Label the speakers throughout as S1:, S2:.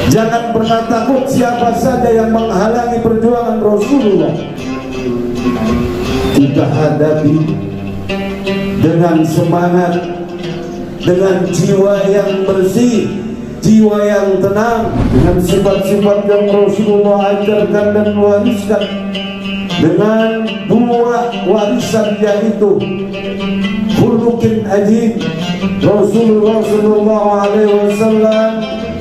S1: Jangan pernah takut siapa saja yang menghalangi perjuangan Rasulullah. Kita hadapi dengan semangat, dengan jiwa yang bersih, jiwa yang tenang, dengan sifat-sifat yang Rasulullah ajarkan dan wariskan, dengan dua warisan yaitu khuluqin ajib. Rasulullah sallallahu alaihi wasallam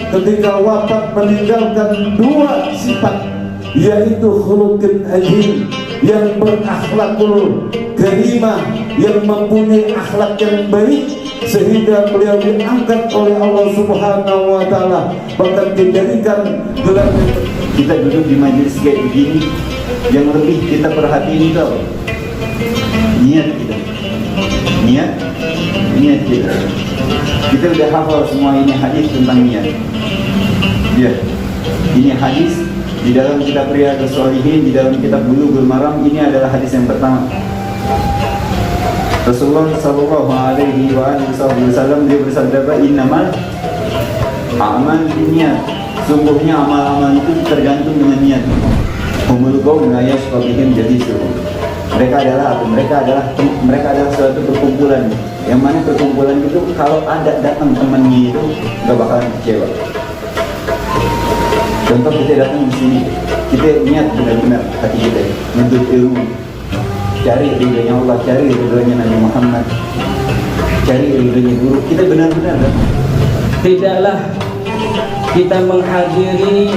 S1: ketika wafat meninggalkan dua sifat, yaitu khuluqin ajib, yang berakhlakul karimah, yang mempunyai akhlak yang baik, sehingga beliau diangkat oleh Allah Subhanahu wa taala, bahkan dijadikan gelar.
S2: Kita duduk di majelis kayak begini, yang lebih kita perhatiin itu apa? Niat kita. Niat kita. Kita udah hafal semua ini hadis tentang niat. Ya. Ini hadis di dalam kitab Riyadhus Shalihin, di dalam kitab Bulughul Maram, ini adalah hadis yang pertama. Rasulullah sallallahu alaihi wasallam dia bersabda, "Innamal a'mal binniyat." Sungguhnya amal-amal itu tergantung dengan niat. Humul qaum la yashqa bihim jalisuhum. Mereka adalah suatu perkumpulan, yang mana perkumpulan itu kalau ada datang temannya itu gak bakalan kecewa. Contoh, kita datang di sini, kita niat benar-benar hati kita menuntut ilmu, cari ridhonya Allah, cari ridhonya Nabi Muhammad, cari ridhonya guru. Kita benar-benar
S3: tidaklah kita menghadiri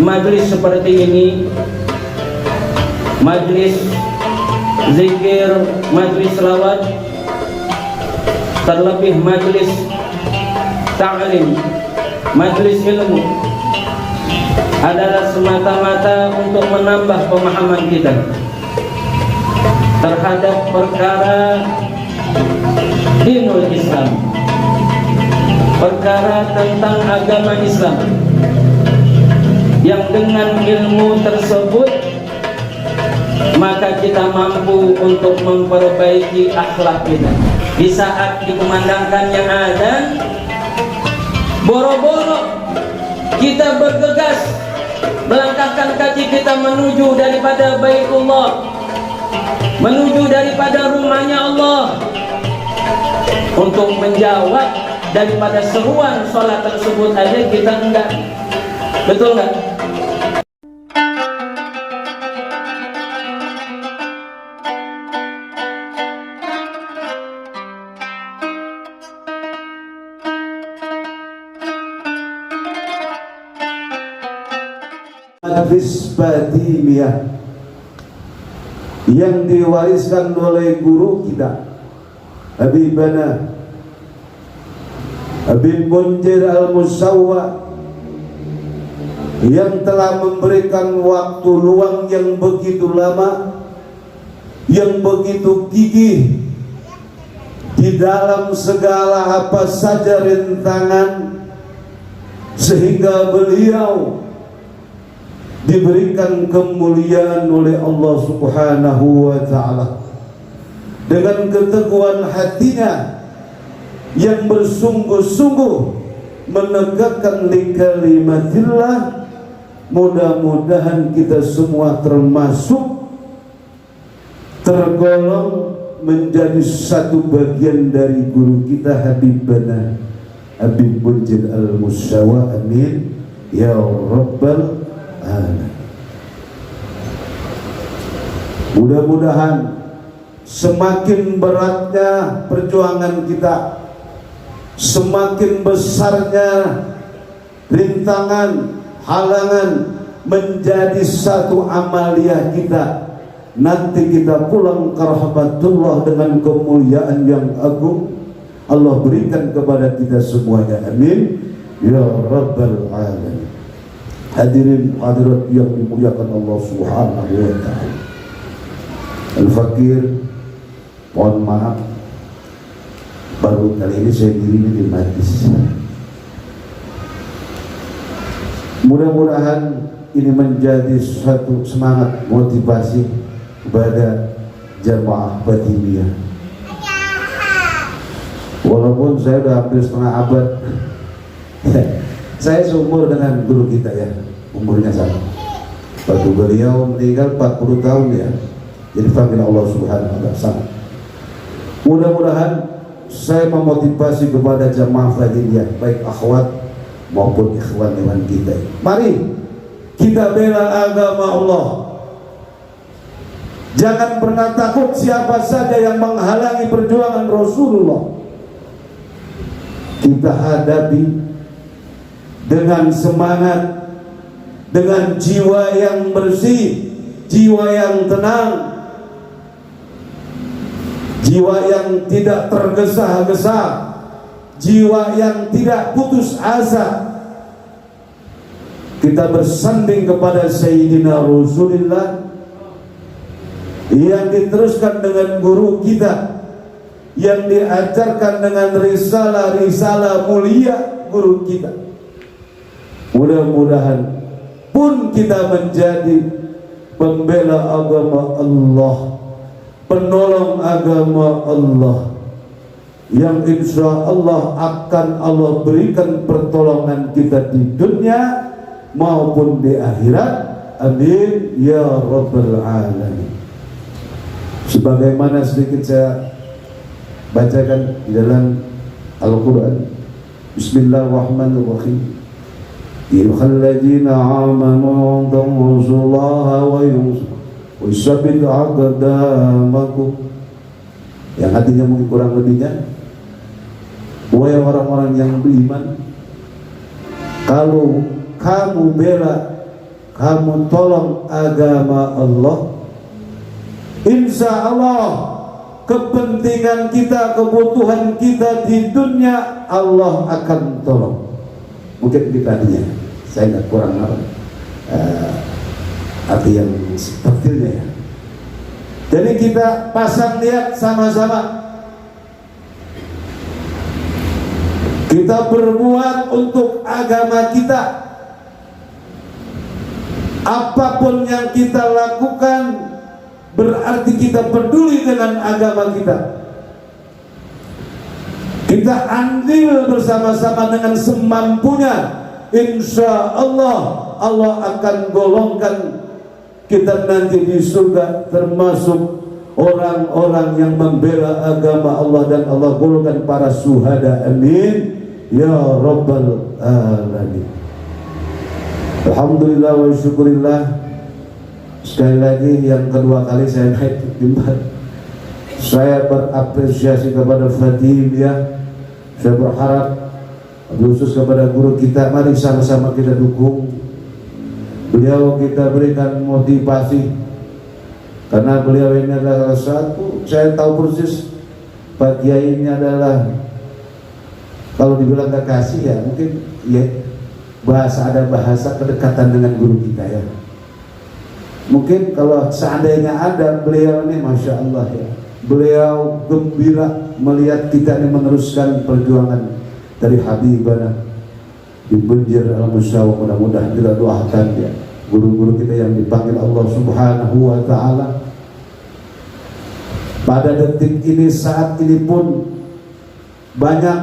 S3: majlis seperti ini, majlis zikir, majlis selawat, terlebih majlis ta'lim, majlis ilmu, adalah semata-mata untuk menambah pemahaman kita terhadap perkara dinul Islam, perkara tentang agama Islam, yang dengan ilmu tersebut maka kita mampu untuk memperbaiki akhlak kita. Di saat dikumandangkannya azan, boro-boro kita bergegas melangkahkan kaki kita menuju daripada Baitullah, menuju daripada rumahnya Allah, untuk menjawab daripada seruan sholat tersebut aja kita enggak. Betul enggak?
S1: Hadis Fatimiyah yang diwariskan oleh guru kita Habibana Habib Munzir Al-Musawwa, yang telah memberikan waktu luang yang begitu lama, yang begitu gigih di dalam segala apa saja rintangan, sehingga beliau diberikan kemuliaan oleh Allah Subhanahu wa ta'ala dengan keteguhan hatinya yang bersungguh-sungguh menegakkan li kalimatillah. Mudah-mudahan kita semua termasuk tergolong menjadi satu bagian dari guru kita Habibana Habib Munzir Al-Musawwa. Amin ya rabbal alamin. Mudah-mudahan semakin beratnya perjuangan kita, semakin besarnya rintangan, halangan menjadi satu amaliyah kita, nanti kita pulang ke rahmatullah dengan kemuliaan yang agung Allah berikan kepada kita semuanya. Amin ya rabbal alamin. Hadirin hadirat yang dimuliakan Allah Subhanahu wa ta'ala. Al-Fakir, mohon maaf, baru kali ini saya dirinya di majlis. Mudah-mudahan ini menjadi suatu semangat motivasi kepada jamaah Fatimiyah. Walaupun saya sudah hampir setengah abad Saya seumur dengan guru kita ya, umurnya sama. Waktu beliau meninggal 40 tahun ya, jadi panggil Allah Subhanahu wa Ta'ala. Mudah-mudahan saya memotivasi kepada jamaah Fadiliyah, baik akhwat maupun ikhwan-ikhwan kita. Mari kita bela agama Allah. Jangan pernah takut siapa saja yang menghalangi perjuangan Rasulullah. Kita hadapi dengan semangat, dengan jiwa yang bersih, jiwa yang tenang, jiwa yang tidak tergesa-gesa, jiwa yang tidak putus asa. Kita bersanding kepada Sayyidina Rasulullah yang diteruskan dengan guru kita, yang diajarkan dengan risalah-risalah mulia guru kita. Mudah-mudahan pun kita menjadi pembela agama Allah, penolong agama Allah, yang insya Allah akan Allah berikan pertolongan kita di dunia maupun di akhirat. Amin ya rabbal alamin. Sebagaimana sedikit saya bacakan di dalam Al-Quran. Bismillahirrahmanirrahim. Illalladzina amanu tansullaha wa yusabbit aqdamakum. Yang artinya mungkin kurang lebihnya, wahai orang-orang yang beriman, kalau kamu bela, kamu tolong agama Allah, insya Allah kepentingan kita, kebutuhan kita di dunia Allah akan tolong. Mungkin kita artinya, saya nggak kurang arti yang sepertinya ya. Jadi kita pasang niat sama-sama, kita berbuat untuk agama kita. Apapun yang kita lakukan berarti kita peduli dengan agama kita. Kita andil bersama-sama dengan semampunya. Insya Allah Allah akan golongkan kita nanti di surga termasuk orang-orang yang membela agama Allah, dan Allah golongkan para syuhada. Amin ya rabbal alamin. Alhamdulillah wa syukurillah. Sekali lagi yang kedua kali saya naik mimbar, saya berapresiasi kepada Fadiliyah. Saya berharap khusus kepada guru kita, mari sama-sama kita dukung beliau, kita berikan motivasi, karena beliau ini adalah satu, saya tahu persis Pak Kiai ini adalah, kalau dibilang kekasih ya mungkin ya, ada bahasa kedekatan dengan guru kita ya. Mungkin kalau seandainya ada beliau ini, masya Allah ya, beliau gembira melihat kita ini meneruskan perjuangan dari Habibana di Banjir Al-Musyawa. Mudah-mudahan kita doakan ya guru-guru kita yang dipanggil Allah Subhanahu wa Ta'ala. Pada detik ini, saat ini pun banyak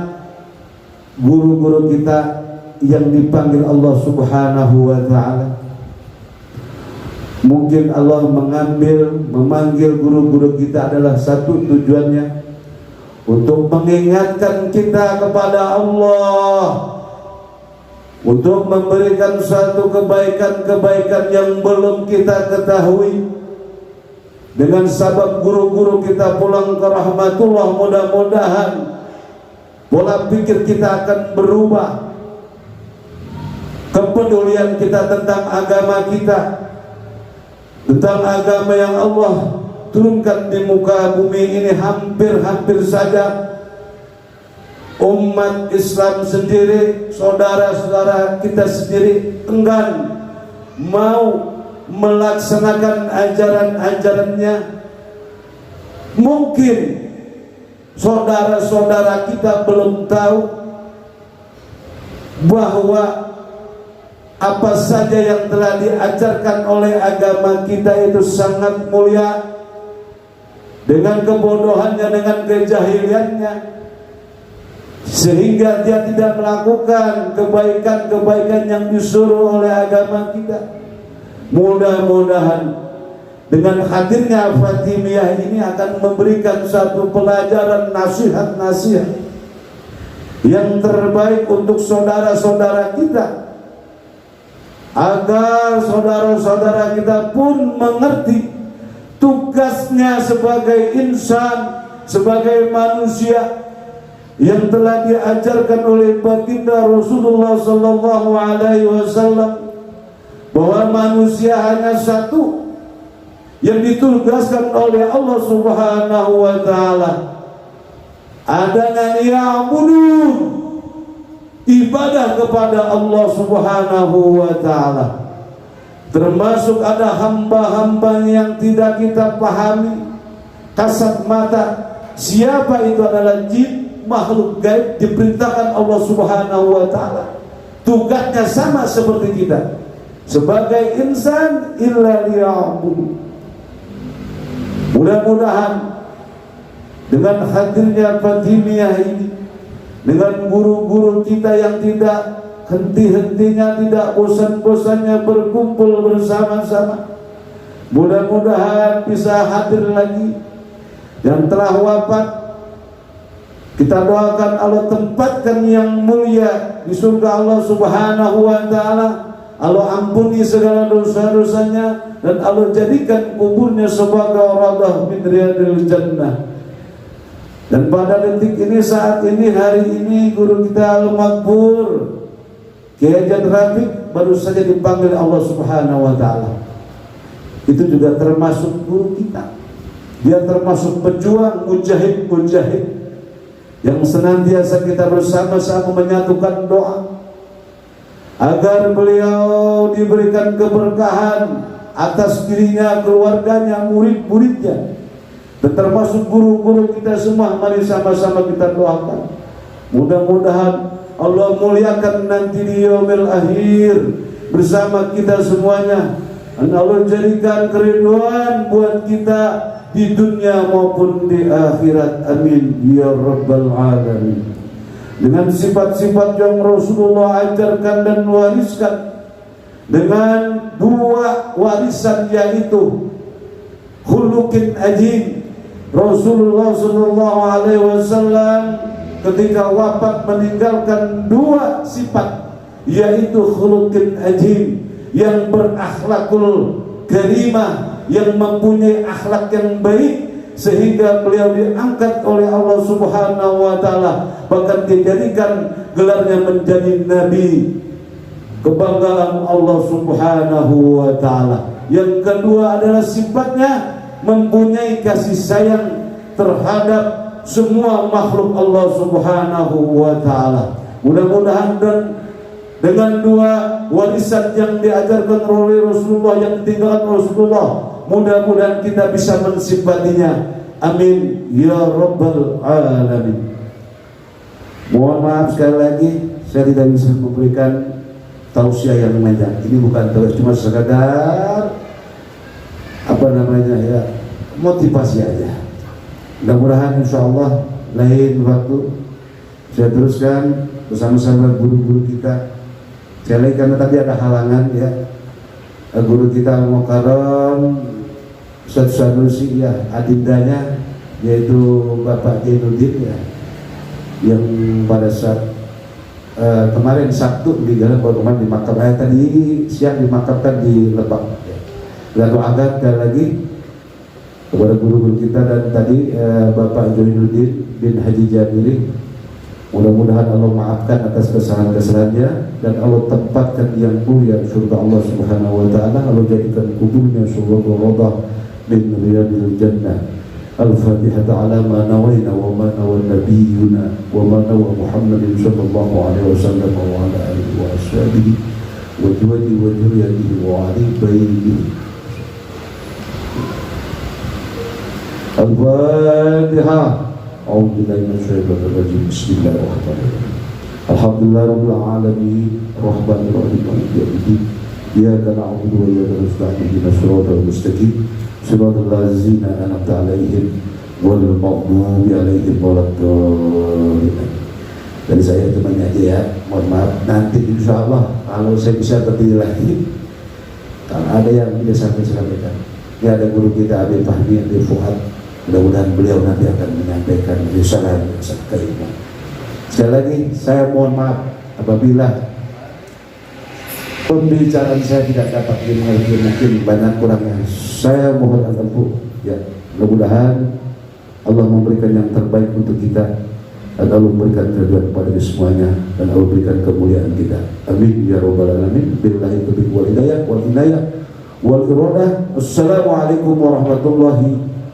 S1: guru-guru kita yang dipanggil Allah Subhanahu wa Ta'ala. Mungkin Allah memanggil guru-guru kita adalah satu tujuannya, untuk mengingatkan kita kepada Allah, untuk memberikan suatu kebaikan-kebaikan yang belum kita ketahui. Dengan sabab guru-guru kita pulang ke rahmatullah, mudah-mudahan pola pikir kita akan berubah, kepedulian kita tentang agama kita, tentang agama yang Allah turunkan di muka bumi ini. Hampir saja umat Islam sendiri, saudara-saudara kita sendiri enggan mau melaksanakan ajaran-ajarannya. Mungkin saudara-saudara kita belum tahu bahwa apa saja yang telah diajarkan oleh agama kita itu sangat mulia. Dengan kebodohannya, dengan kejahiliannya, sehingga dia tidak melakukan kebaikan-kebaikan yang disuruh oleh agama kita. Mudah-mudahan dengan hadirnya Fatimiyah ini akan memberikan satu pelajaran, nasihat-nasihat yang terbaik untuk saudara-saudara kita, agar saudara-saudara kita pun mengerti tugasnya sebagai insan, sebagai manusia yang telah diajarkan oleh baginda Rasulullah sallallahu alaihi wasallam, bahwa manusia hanya satu yang ditugaskan oleh Allah Subhanahu wa taala, adanya ya'budun, ibadah kepada Allah Subhanahu wa taala. Termasuk ada hamba-hamba yang tidak kita pahami kasat mata. Siapa itu? Adalah jin, makhluk gaib, diperintahkan Allah Subhanahu wa taala. Tugasnya sama seperti kita sebagai insan, illa liya'budun. Mudah-mudahan dengan hadirnya Fatimiyah ini, dengan guru-guru kita yang tidak henti-hentinya, tidak bosan-bosannya berkumpul bersama-sama, mudah-mudahan bisa hadir lagi. Yang telah wafat, kita doakan Allah tempatkan yang mulia di surga Allah Subhanahu wa taala. Allah ampuni segala dosa-dosanya dan Allah jadikan kuburnya sebagai radah min riyadil jannah. Dan pada detik ini, saat ini, hari ini, guru kita Al-Makbur Kiai Haji Rafiq baru saja dipanggil Allah Subhanahu wa taala. Itu juga termasuk guru kita. Dia termasuk pejuang, mujahid yang senantiasa kita bersama-sama menyatukan doa agar beliau diberikan keberkahan atas dirinya, keluarganya, murid-muridnya, dan termasuk guru-guru kita semua. Mari sama-sama kita doakan, mudah-mudahan Allah muliakan nanti di yaumil akhir bersama kita semuanya, dan Allah jadikan keridhaan buat kita di dunia maupun di akhirat. Amin ya rabbal alamin. Dengan sifat-sifat yang Rasulullah ajarkan dan wariskan, dengan dua warisan, yaitu khuluqin ajib. Rasulullah sallallahu alaihi wasallam ketika wafat meninggalkan dua sifat, yaitu khuluqin ajib, yang berakhlakul karimah, yang mempunyai akhlak yang baik, sehingga beliau diangkat oleh Allah Subhanahu wa taala, bahkan dijadikan gelarnya menjadi nabi, kebanggaan Allah Subhanahu wa taala. Yang kedua adalah sifatnya mempunyai kasih sayang terhadap semua makhluk Allah Subhanahu wa taala. Mudah-mudahan dengan dua warisan yang diajarkan oleh Rasulullah, yang ditinggalkan Rasulullah, mudah-mudahan kita bisa mensifatinya. Amin ya rabbal alamin. Mohon maaf sekali lagi, saya tidak bisa memberikan tausiah yang panjang. Ini bukan tausiah, cuma sekadar motivasi aja. Mudah-mudahan insyaallah lain waktu saya teruskan bersama-sama guru-guru kita. Sekali karena tadi ada halangan ya. Guru kita Al-Mukarram Ustaz Sanusi ya, adindanya yaitu Bapak Jainuddin ya, yang pada saat kemarin Sabtu di Jalan Boroman dimakamkan, tadi siang dimakamkan di Lebak ya. Dan doakan sekali lagi kepada guru-guru kita, dan tadi Bapak Jainuddin bin Haji Jamili, mudah-mudahan Allah maafkan atas kesalahan-kesalahannya dan Allah tempatkan yang mulia di surga Allah Subhanahu wa taala. Allah jadikan kuburnya sebagai radah min riyadil jannah. Al-Fatihah ala ma nawaina wa ma nawa nabiyuna wa ma nawa Muhammadin sallallahu alaihi wasallam wa ala alihi wa ashabihi wa juwadi wa juriyatihi wa ali baitihi. Al-Fatihah. أعوذ بالله من الشيطان الرجيم. بسم الله الرحمن الرحيم. الحمد لله رب العالمين الرحمن الرحيم مالك يوم الدين. إياك نعبد وإياك نستعين اهدنا الصراط المستقيم صراط الذين أنعمت عليهم غير المغضوب عليهم ولا الضالين. Dari saya cuma aja ya, mohon maaf. Nanti insya Allah kalau saya bisa berdiri lagi, kalau ada yang bisa saya sampaikan, ini ada guru kita Habib Fahmi yang di Fuad, mudah-mudahan beliau nanti akan menyampaikan risalah yang sangat iman. Sekali lagi saya mohon maaf apabila pembicaraan saya tidak dapat dimengerti, mungkin banyak kurangnya. Saya mohon ampun ya. Mudah-mudahan Allah memberikan yang terbaik untuk kita, dan Allah memberikan keriduan kepada semuanya, dan Allah berikan kemuliaan kita. Amin ya rabbal alamin. Billahi taufiq wal hidayah wal inayah wal iradah. Assalamualaikum warahmatullahi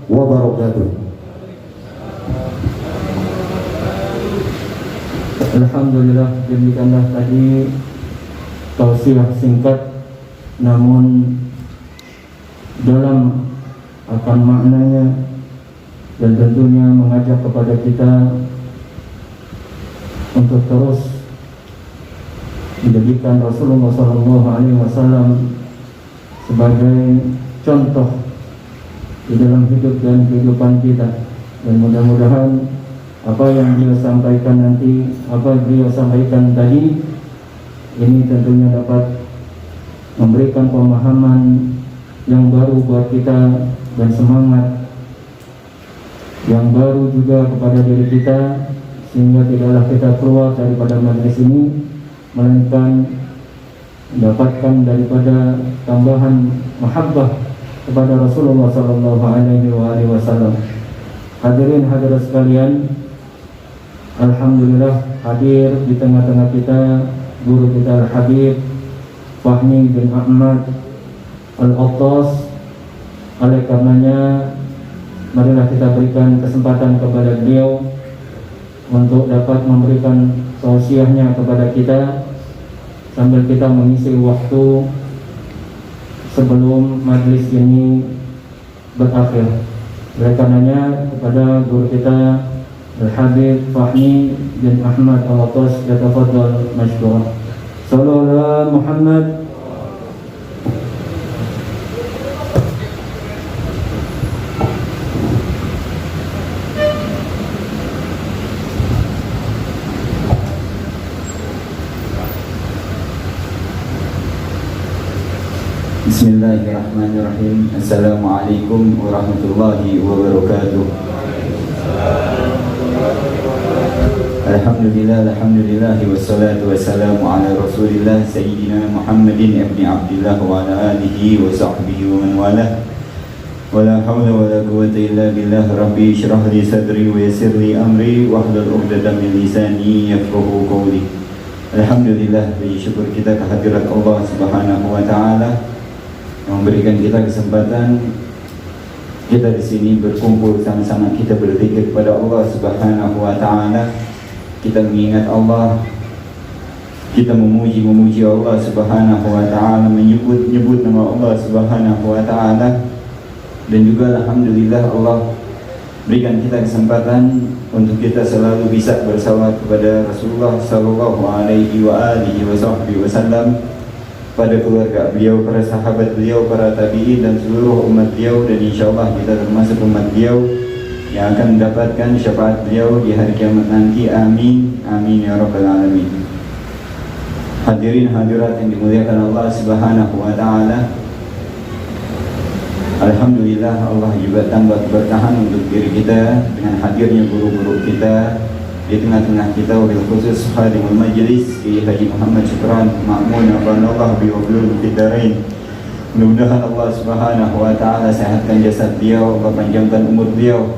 S1: wabarakatuh.
S3: Alhamdulillah, demikianlah tadi tausiah singkat namun dalam akan maknanya, dan tentunya mengajak kepada kita untuk terus menjadikan Rasulullah SAW sebagai contoh di dalam hidup dan kehidupan kita. Dan mudah-mudahan apa yang beliau sampaikan nanti, apa beliau sampaikan tadi, ini tentunya dapat memberikan pemahaman yang baru buat kita dan semangat yang baru juga kepada diri kita, sehingga tidaklah kita keluar daripada majelis ini melainkan mendapatkan daripada tambahan mahabbah kepada Rasulullah SAW. Hadirin hadirat sekalian, alhamdulillah hadir di tengah-tengah kita guru kita Al-Habib Fahmi bin Ahmad Al-Attas. Oleh karenanya marilah kita berikan kesempatan kepada beliau untuk dapat memberikan tausiahnya kepada kita sambil kita mengisi waktu sebelum majlis ini berakhir. Oleh karenanya kepada guru kita Al-Habib Fahmi bin Ahmad Al-Attas, yatafadhal mashkura. Sallallahu ala Muhammad.
S2: Bismillahirrahmanirrahim. Assalamualaikum warahmatullahi wabarakatuh. Alhamdulillah wassalatu wassalamu ala Rasulillah Sayyidina Muhammadin ibn Abdillah wa ala alihi wa sahbihi wa man walah. Wa la hawla wa la quwwata illa billah. Rabbi shrah li sadri wa yassir li amri wahlul 'uqdatam min lisani yafqahu qawli. Alhamdulillah, bersyukur kita kehadirat Allah Subhanahu wa taala memberikan kita kesempatan kita di sini berkumpul sama-sama, kita berzikir kepada Allah Subhanahu wa taala, kita mengingat Allah, kita memuji Allah Subhanahu wa taala, menyebut nama Allah Subhanahu wa taala, dan juga alhamdulillah Allah berikan kita kesempatan untuk kita selalu bisa bersalawat kepada Rasulullah sallallahu alaihi wasallam, pada keluarga beliau, para sahabat beliau, para tabi'in dan seluruh umat beliau, dan insyaallah kita termasuk umat beliau yang akan mendapatkan syafaat beliau di hari kiamat nanti. Amin amin ya rabbal alamin. Hadirin hadirat yang dimuliakan Allah Subhanahu wa taala, alhamdulillah Allah juga tambah keberkahan untuk diri kita dengan hadirnya guru-guru kita di tengah-tengah kita, wabil khusus hadimul majlis Kiai Haji Muhammad Syukran Ma'mun Abanallah biwablul fidarain. Mudah-mudahan Allah Subhanahu wa taala sehatkan jasad beliau, Allah panjangkan umur beliau,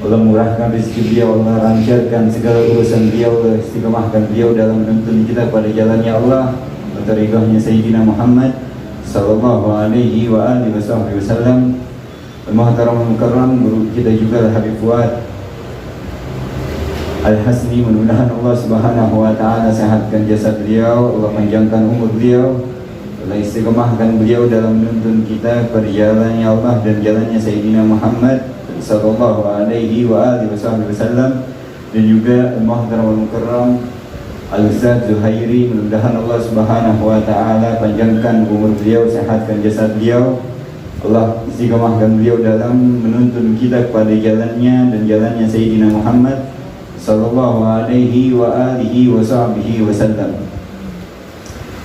S2: Allah murahkan rezeki beliau, Allah lancarkan segala urusan beliau, Allah istiqamahkan beliau dalam menuntun kita pada jalannya Allah atau ridhonya Sayyidina Muhammad sallallahu alaihi wa alihi wasallam. Al-Muhtaram Al-Mukarram guru kita juga Al-Habib Fuad Al-Hasni, mudah-mudahan Allah Subhanahu wa taala sehatkan jasad beliau, Allah panjangkan umur beliau, Allah istiqamahkan beliau dalam menuntun kita pada jalannya Allah dan jalannya Sayyidina Muhammad sallallahu alaihi wa alihi wasallam. Dan juga Al-Muhtaram Al-Mukarram Al-Ustaz Zuhairi, mudah-mudahan Allah Subhanahu wa taala panjangkan umur beliau, sehatkan jasad beliau, Allah istiqamahkan beliau dalam menuntun kita kepada jalannya dan jalannya Sayyidina Muhammad sallallahu alaihi wa alihi wa sahbihi wasallam.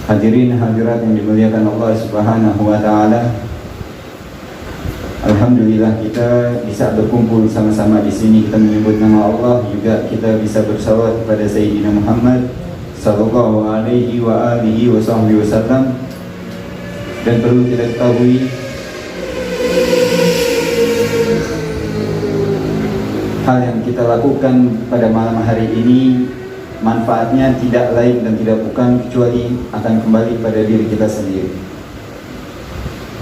S2: Hadirin hadirat yang dimuliakan Allah Subhanahu wa taala. Alhamdulillah kita bisa berkumpul sama-sama di sini, kita menyebut nama Allah, juga kita bisa bersalawat kepada Sayyidina Muhammad sallallahu alaihi wa alihi wa sahbihi wasallam. Dan perlu kita ketahui, hal yang kita lakukan pada malam hari ini manfaatnya tidak lain dan tidak bukan kecuali akan kembali pada diri kita sendiri.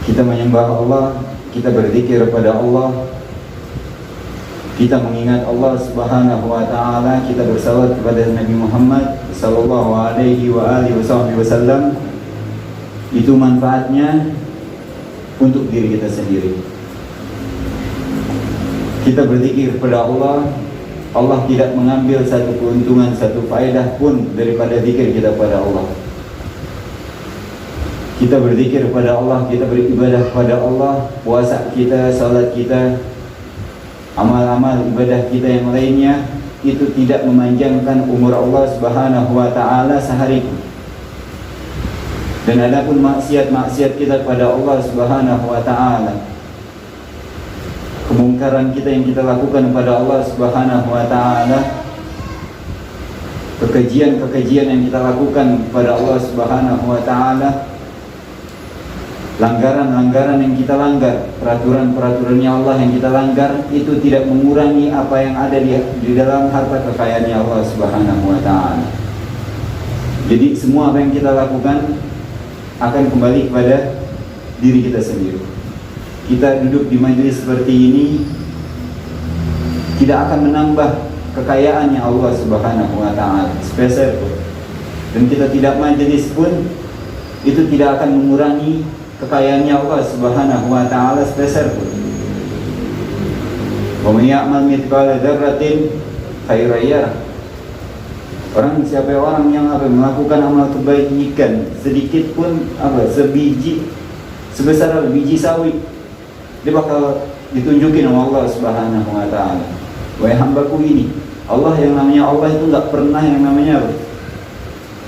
S2: Kita menyembah Allah, kita berzikir kepada Allah, kita mengingat Allah Subhanahu wa taala, kita bersalawat kepada Nabi Muhammad sallallahu alaihi wa alihi wasallam. Itu manfaatnya untuk diri kita sendiri. Kita berzikir kepada Allah, Allah tidak mengambil satu keuntungan, satu faedah pun daripada zikir kita kepada Allah. Kita berzikir kepada Allah, kita beribadah kepada Allah, puasa kita, salat kita, amal-amal ibadah kita yang lainnya, itu tidak memanjangkan umur Allah Subhanahu wa taala sehari pun. Dan adapun maksiat-maksiat kita kepada Allah Subhanahu wa taala, kemungkaran kita yang kita lakukan kepada Allah Subhanahu wa taala, kekejian-kekejian yang kita lakukan kepada Allah Subhanahu wa taala, langgaran-langgaran yang kita langgar, peraturan-peraturannya Allah yang kita langgar, itu tidak mengurangi apa yang ada di dalam harta kekayaannya Allah Subhanahu wa taala. Jadi semua apa yang kita lakukan akan kembali kepada diri kita sendiri. Kita duduk di majelis seperti ini tidak akan menambah kekayaannya Allah Subhanahu wa taala sepeser pun. Dan kita tidak majelis pun itu tidak akan mengurangi kekayaannya Allah Subhanahu wa taala sepeser pun. Wa may ya'mal mithqala dzarratin khairan yarah. Orang yang melakukan amal kebaikan sedikit pun sebiji, sebesar biji sawi, dia bakal ditunjukin sama Allah Subhanahu wa taala. Wahai hambaku ini, Allah yang namanya Allah itu enggak pernah yang namanya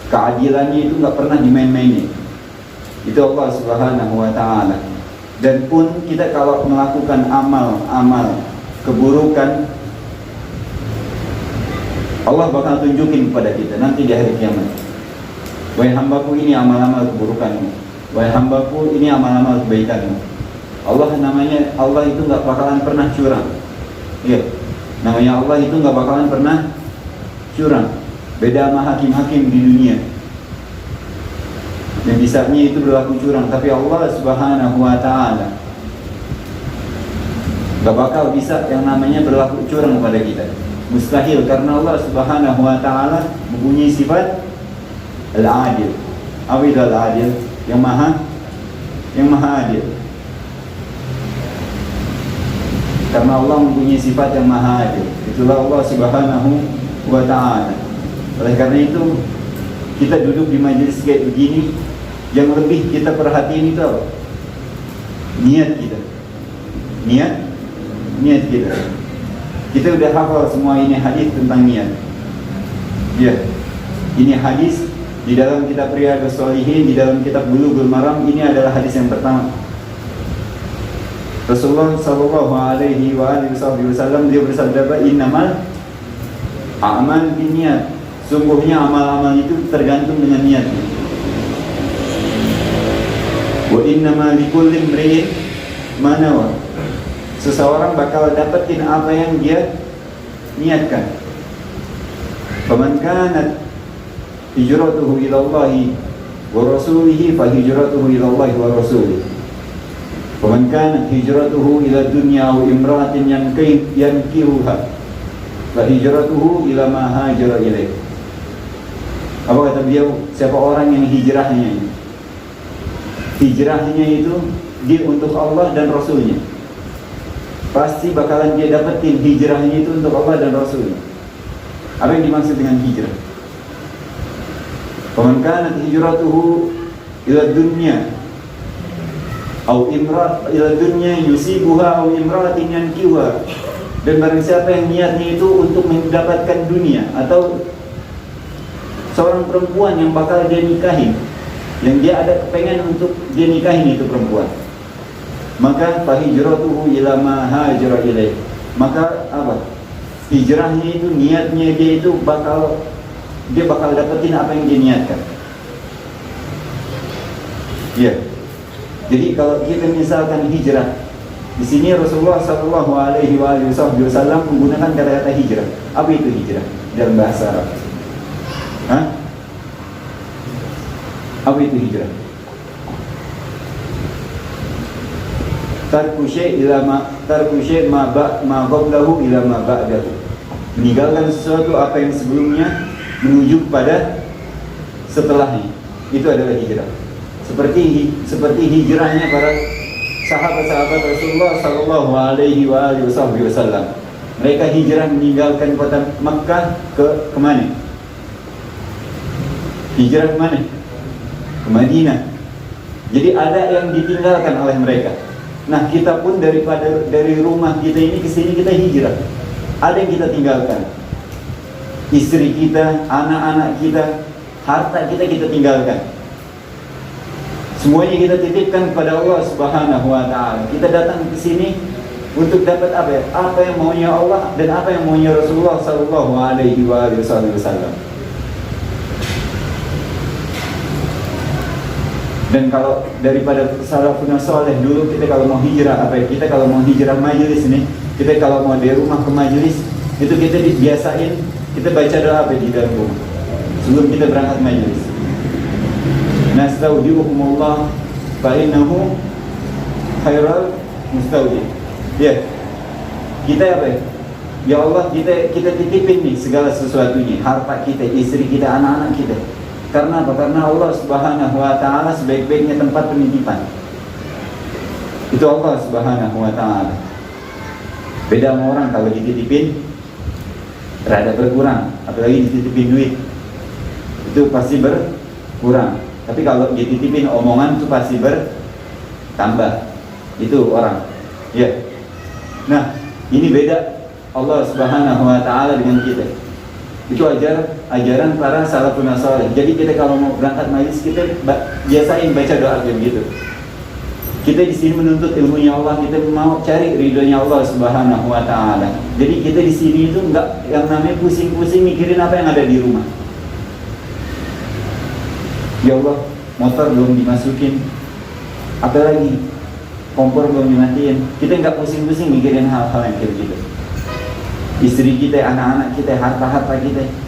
S2: keadilannya itu enggak pernah dimain-mainin. Itu Allah Subhanahu wa taala. Dan pun kita kalau melakukan amal keburukan, Allah bakal tunjukin kepada kita nanti di hari kiamat. Wahai hambaku, ini amal-amal keburukanmu. Wahai hambaku, ini amal-amal kebaikanmu. Allah itu nggak bakalan pernah curang. Iya, namanya Allah itu nggak bakalan pernah curang. Beda sama hakim-hakim di dunia yang bisanya itu berlaku curang. Tapi Allah Subhanahu wa taala nggak bakal bisa yang namanya berlaku curang kepada kita. Mustahil, karena Allah Subhanahu wa taala mempunyai sifat al-adil. Apa itu al-adil? Yang maha adil. Karena Allah mempunyai sifat yang maha adil. Itulah Allah Subhanahu wa taala. Oleh karena itu kita duduk di majelis kayak begini, yang lebih kita perhatiin itu apa? Niat kita. Niat kita. Kita udah hafal semua ini hadis tentang niat. Ya, ini hadis di dalam kitab Riyadhus Shalihin, di dalam kitab Bulughul Maram. Ini adalah hadis yang pertama. Rasulullah sallallahu alaihi wa alihi wasallam dia bersabda, "Innamal a'mal binniyat." Sungguhnya amal-amal itu tergantung dengan niatnya. Wa innamal likulli imri'in ma nawa. Seseorang bakal dapetin apa yang dia niatkan. Faman kanat hijratuhu ila Allahi wa rasulihi fa hijratuhu ila Allahi wa rasulihi. Faman kanat hijratuhu ila dunya aw imra'atin yankihuha fa hijratuhu ila ma hajara ilaih. Apa kata beliau? Siapa orang yang hijrahnya itu dia untuk Allah dan Rasulnya, pasti bakalan dia dapetin hijrahnya itu untuk Allah dan Rasulnya. Apa yang dimaksud dengan hijrah? Faman kanat hijratuhu ila dunya aw ila dunya yusibuha aw imra'atin yankihuha Dan barang siapa yang niatnya itu untuk mendapatkan dunia, atau seorang perempuan yang bakal dia nikahin, yang dia ada kepengen untuk dia nikahin itu perempuan, maka fahijratuhu ila ma hajara ilaih. Maka apa? Hijrahnya itu, niatnya dia itu dia bakal dapetin apa yang dia niatkan. Ya. Jadi kalau kita misalkan hijrah, di sini Rasulullah Shallallahu Alaihi Wasallam menggunakan kata-kata hijrah. Apa itu hijrah dalam bahasa Arab? Hah? Apa itu hijrah? Tarku syai' ma qablahu ila ma ba'dahu. Meninggalkan sesuatu apa yang sebelumnya menuju kepada setelahnya. Itu adalah hijrah. Seperti hijrahnya para sahabat-sahabat Rasulullah Sallallahu Alaihi Wasallam. Mereka hijrah meninggalkan kota Makkah ke mana? Hijrah ke mana? Ke Madinah. Jadi ada yang ditinggalkan oleh mereka. Nah, kita pun dari rumah kita ini ke sini kita hijrah. Ada yang kita tinggalkan. Istri kita, anak-anak kita, harta kita tinggalkan. Semuanya kita titipkan kepada Allah Subhanahu wa taala. Kita datang ke sini untuk dapat apa ya? Apa yang maunya Allah dan apa yang maunya Rasulullah sallallahu alaihi wasallam. Dan kalau daripada salafun saleh dulu, kita kalau mau hijrah apa ya? Kita kalau mau hijrah majelis nih, kita kalau mau dari rumah ke majelis, itu kita dibiasain kita baca doa apa di dalam rumah sebelum kita berangkat majelis. Nastaudiukumullah fa innahu khairal mustaudi. Ya. Kita apa ya? Ya Allah, kita titipin nih segala sesuatunya, harta kita, istri kita, anak-anak kita. Karena apa? Karena Allah Subhanahu wa taala sebaik-baiknya tempat penitipan. Itu Allah Subhanahu wa taala. Beda sama orang kalau dititipin rada berkurang, apalagi dititipin duit. Itu pasti berkurang. Tapi kalau dititipin omongan itu pasti bertambah. Itu orang. Ya. Nah, ini beda Allah Subhanahu wa taala dengan kita. Itu ajaran para salafun saleh. Jadi kita kalau mau berangkat majelis, kita biasain baca doa kayak gitu. Kita di sini menuntut ilmunya Allah, kita mau cari ridhonya Allah Subhanahu wa taala. Jadi kita di sini itu enggak yang namanya pusing-pusing mikirin apa yang ada di rumah. Ya Allah, motor belum dimasukin, apalagi kompor belum dimatiin. Kita nggak pusing-pusing mikirin hal-hal yang kayak gitu. Istri kita, anak-anak kita, harta-harta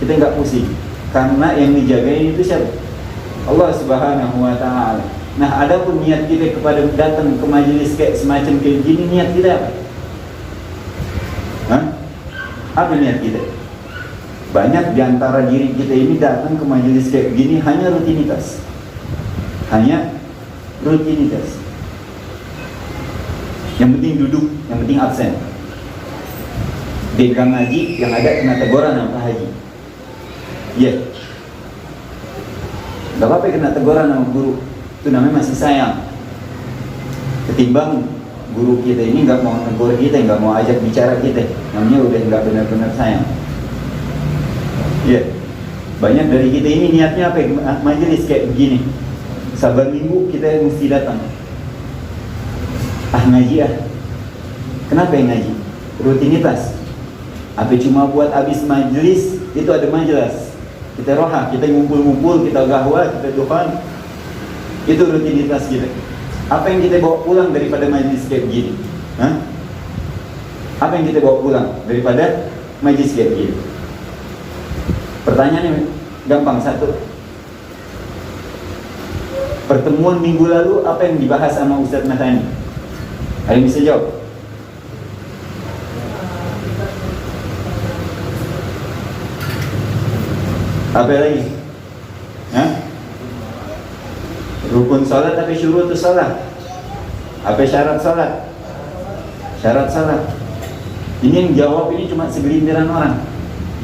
S2: kita nggak pusing. Karena yang dijagain itu siapa? Allah Subhanahu wa taala. Nah, adapun niat kita kepada datang ke majelis kayak semacam kayak gini, niat kita apa? Hah? Apa niat kita? Banyak diantara diri kita ini datang ke majelis kayak gini hanya rutinitas. Hanya rutinitas. Yang penting duduk, yang penting absen. Di gang haji yang ada kena teguran sama Pak Haji. Iya. Gak apa-apa kena teguran sama guru. Itu namanya masih sayang. Ketimbang guru kita ini nggak mau tegur kita, nggak mau ajak bicara kita, namanya udah nggak benar-benar sayang. Iya. Banyak dari kita ini niatnya apa? Majelis kayak begini. Sabar minggu kita mesti datang. Ngaji ah. Kenapa yang ngaji? Rutinitas. Apa cuma buat habis majelis itu ada majelis. Kita roha, kita ngumpul-ngumpul, kita gahwa, kita duhan. Itu rutinitas kita. Apa yang kita bawa pulang daripada majelis kayak begini? Hah? Apa yang kita bawa pulang daripada majelis kayak begini? Pertanyaannya gampang satu. Pertemuan minggu lalu apa yang dibahas sama Ustadz Matani? Ada yang bisa jawab? Apa lagi? Hah? Rukun salat tapi syurutus salat. Apa syarat salat? Syarat salat. Ini yang jawab ini cuma segelintiran orang.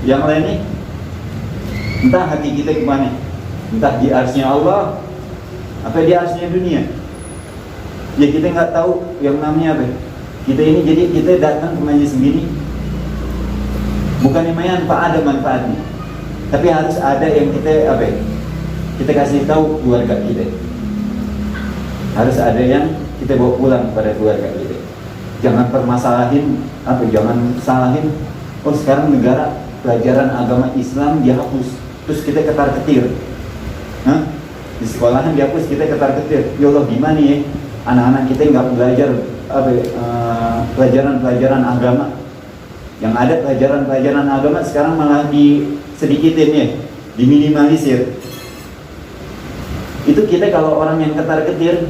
S2: Yang lain ini entah hati kita kemana, entah di arsnya Allah, apa di arsnya dunia. Ya kita nggak tahu yang namanya apa. Kita ini jadi kita datang ke majelis begini, Bukannya ada manfaatnya, tapi harus ada yang kita kita kasih tahu keluarga kita. Harus ada yang kita bawa pulang pada keluarga kita. Jangan permasalahin jangan salahin. Oh, sekarang negara pelajaran agama Islam dihapus, terus kita ketar-ketir. Di sekolahan dihapus, kita ketar-ketir. Ya Allah, gimana ya? Anak-anak kita nggak belajar pelajaran-pelajaran agama. Yang ada pelajaran-pelajaran agama sekarang malah disedikitin ya, diminimalisir. Itu kita kalau orang yang ketar-ketir,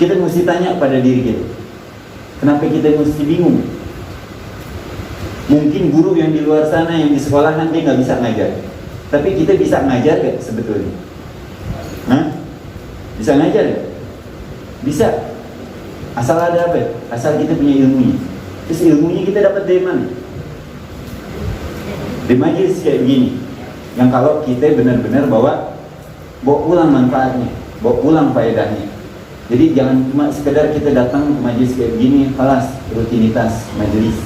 S2: kita mesti tanya pada diri kita, kenapa kita mesti bingung? Mungkin guru yang di luar sana, yang di sekolahan, dia nggak bisa ngajar, tapi kita bisa ngajar gak sebetulnya? Bisa ngajar gak? Bisa, asal ada asal kita punya ilmunya. Terus ilmunya kita dapat dari mana? Di majelis kayak begini, yang kalau kita benar-benar bawa pulang manfaatnya, bawa pulang faedahnya. Jadi jangan cuma sekedar kita datang ke majelis kayak begini, kelas rutinitas majelis.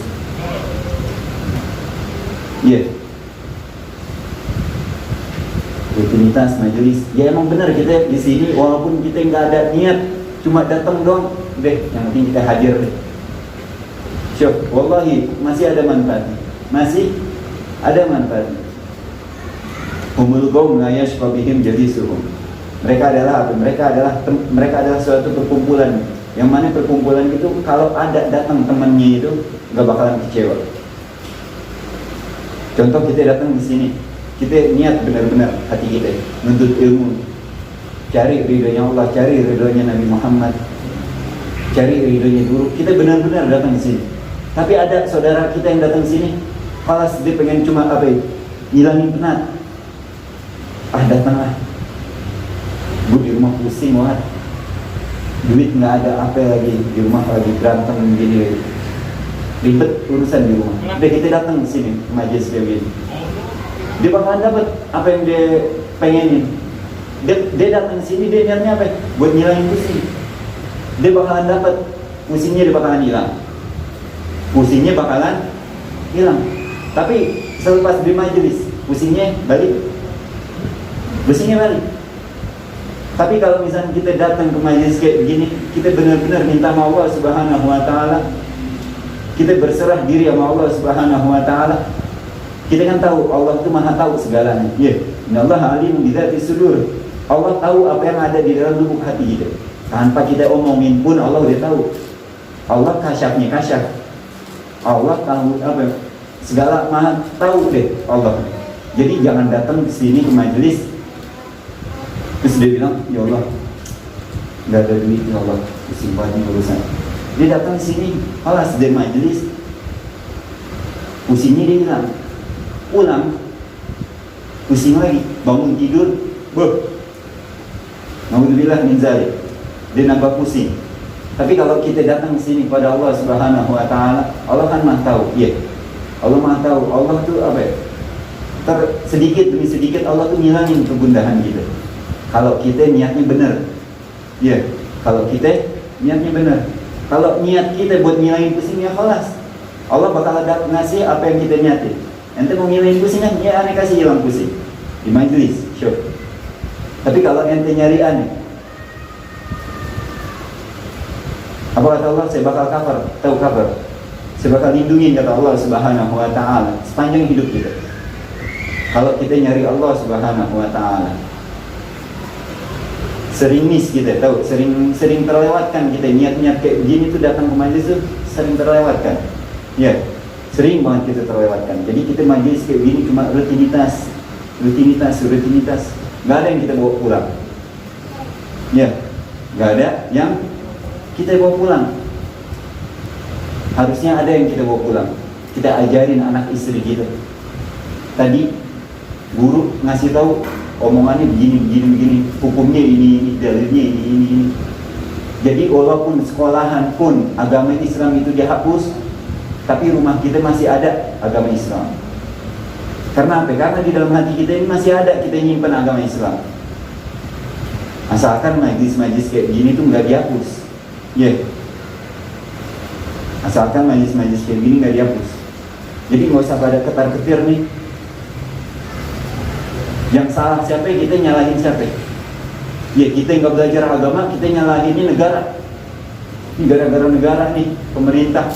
S2: Rutinitas majelis. Ya emang benar, kita di sini walaupun kita nggak ada niat, cuma datang doang, yang penting kita hadir deh. Syuk, wallahi masih ada manfaatnya. Masih ada manfaatnya. Humul qaum la yashqa bihim jalisuhum. Mereka adalah mereka adalah suatu perkumpulan, yang mana perkumpulan itu kalau ada datang temannya itu nggak bakalan kecewa. Contoh, kita datang di sini, kita niat benar-benar hati kita menuntut ilmu, cari ridhonya Allah, cari ridhonya Nabi Muhammad, cari ridhonya guru. Kita benar-benar datang di sini. Tapi ada saudara kita yang datang sini, malas dia pengen cuma hilangin penat. Datanglah, bu di rumah pusing banget, duit nggak ada, lagi di rumah lagi berantem begini, ribet urusan di rumah. Udah kita datang ke sini majelis kayak gini, dia bakalan dapat apa yang dia pengenin. Dia datang ke sini, dia niatnya buat ngilangin pusing. Dia bakalan dapat, pusingnya dia bakalan hilang. Pusingnya bakalan hilang. Tapi selepas di majelis, pusingnya balik. Tapi kalau misalnya kita datang ke majelis kayak begini, kita benar-benar minta sama Allah Subhanahu wa Ta'ala, kita berserah diri sama Allah Subhanahu wa Ta'ala. Kita kan tahu Allah itu maha tahu segalanya. Innallaha alimun bidzati sudur. Allah tahu apa yang ada di dalam lubuk hati kita. Tanpa kita omongin pun Allah udah tahu. Allah kasyafnya kasyaf. Allah tahu segala maha tahu deh Allah. Jadi jangan datang ke sini ke majelis terus dia bilang, ya Allah, nggak ada duit, ya Allah, pusing banget urusan. Dia datang ke sini, alas dari majelis, pusingnya dia hilang. Pulang, pusing lagi, bangun tidur, naudzubillah min dzalik, dia nambah pusing. Tapi kalau kita datang ke sini pada Allah Subhanahu wa Ta'ala, Allah kan maha tahu, Allah maha tahu. Allah tuh sedikit demi sedikit Allah tuh ngilangin kegundahan kita. Kalau kita niatnya benar, kalau kita niatnya benar. Kalau niat kita buat ngilangin pusing, ya khalas, Allah bakal ngasih apa yang kita niatin. Ente mau ngilangin pusing kan, ya aneh kasih hilang pusing di majelis, syuk. Tapi kalau ente nyari aneh, apa kata Allah? Saya bakal cover, tahu cover. Saya bakal lindungin, kata Allah Subhanahu wa Ta'ala, sepanjang hidup kita. Kalau kita nyari Allah Subhanahu wa Ta'ala, sering miss kita, tahu, sering terlewatkan kita niat-niat kayak begini tuh, datang ke majelis tuh sering terlewatkan. Sering banget kita terlewatkan. Jadi kita majelis kayak begini cuma rutinitas. Nggak ada yang kita bawa pulang. Nggak ada yang kita bawa pulang. Harusnya ada yang kita bawa pulang. Kita ajarin anak istri kita. Tadi guru ngasih tahu, omongannya begini, hukumnya ini, dalilnya ini. Jadi walaupun sekolahan pun agama Islam itu dihapus, tapi rumah kita masih ada agama Islam. Karena apa? Karena di dalam hati kita ini masih ada, kita nyimpan agama Islam. Asalkan majlis-majlis kayak gini tuh nggak dihapus. Asalkan majlis-majlis kayak gini nggak dihapus. Jadi nggak usah pada ketar-ketir nih. Yang salah siapa? Kita nyalahin siapa? Ya kita nggak belajar agama, kita nyalahin ini negara. Ini gara-gara negara nih, pemerintah.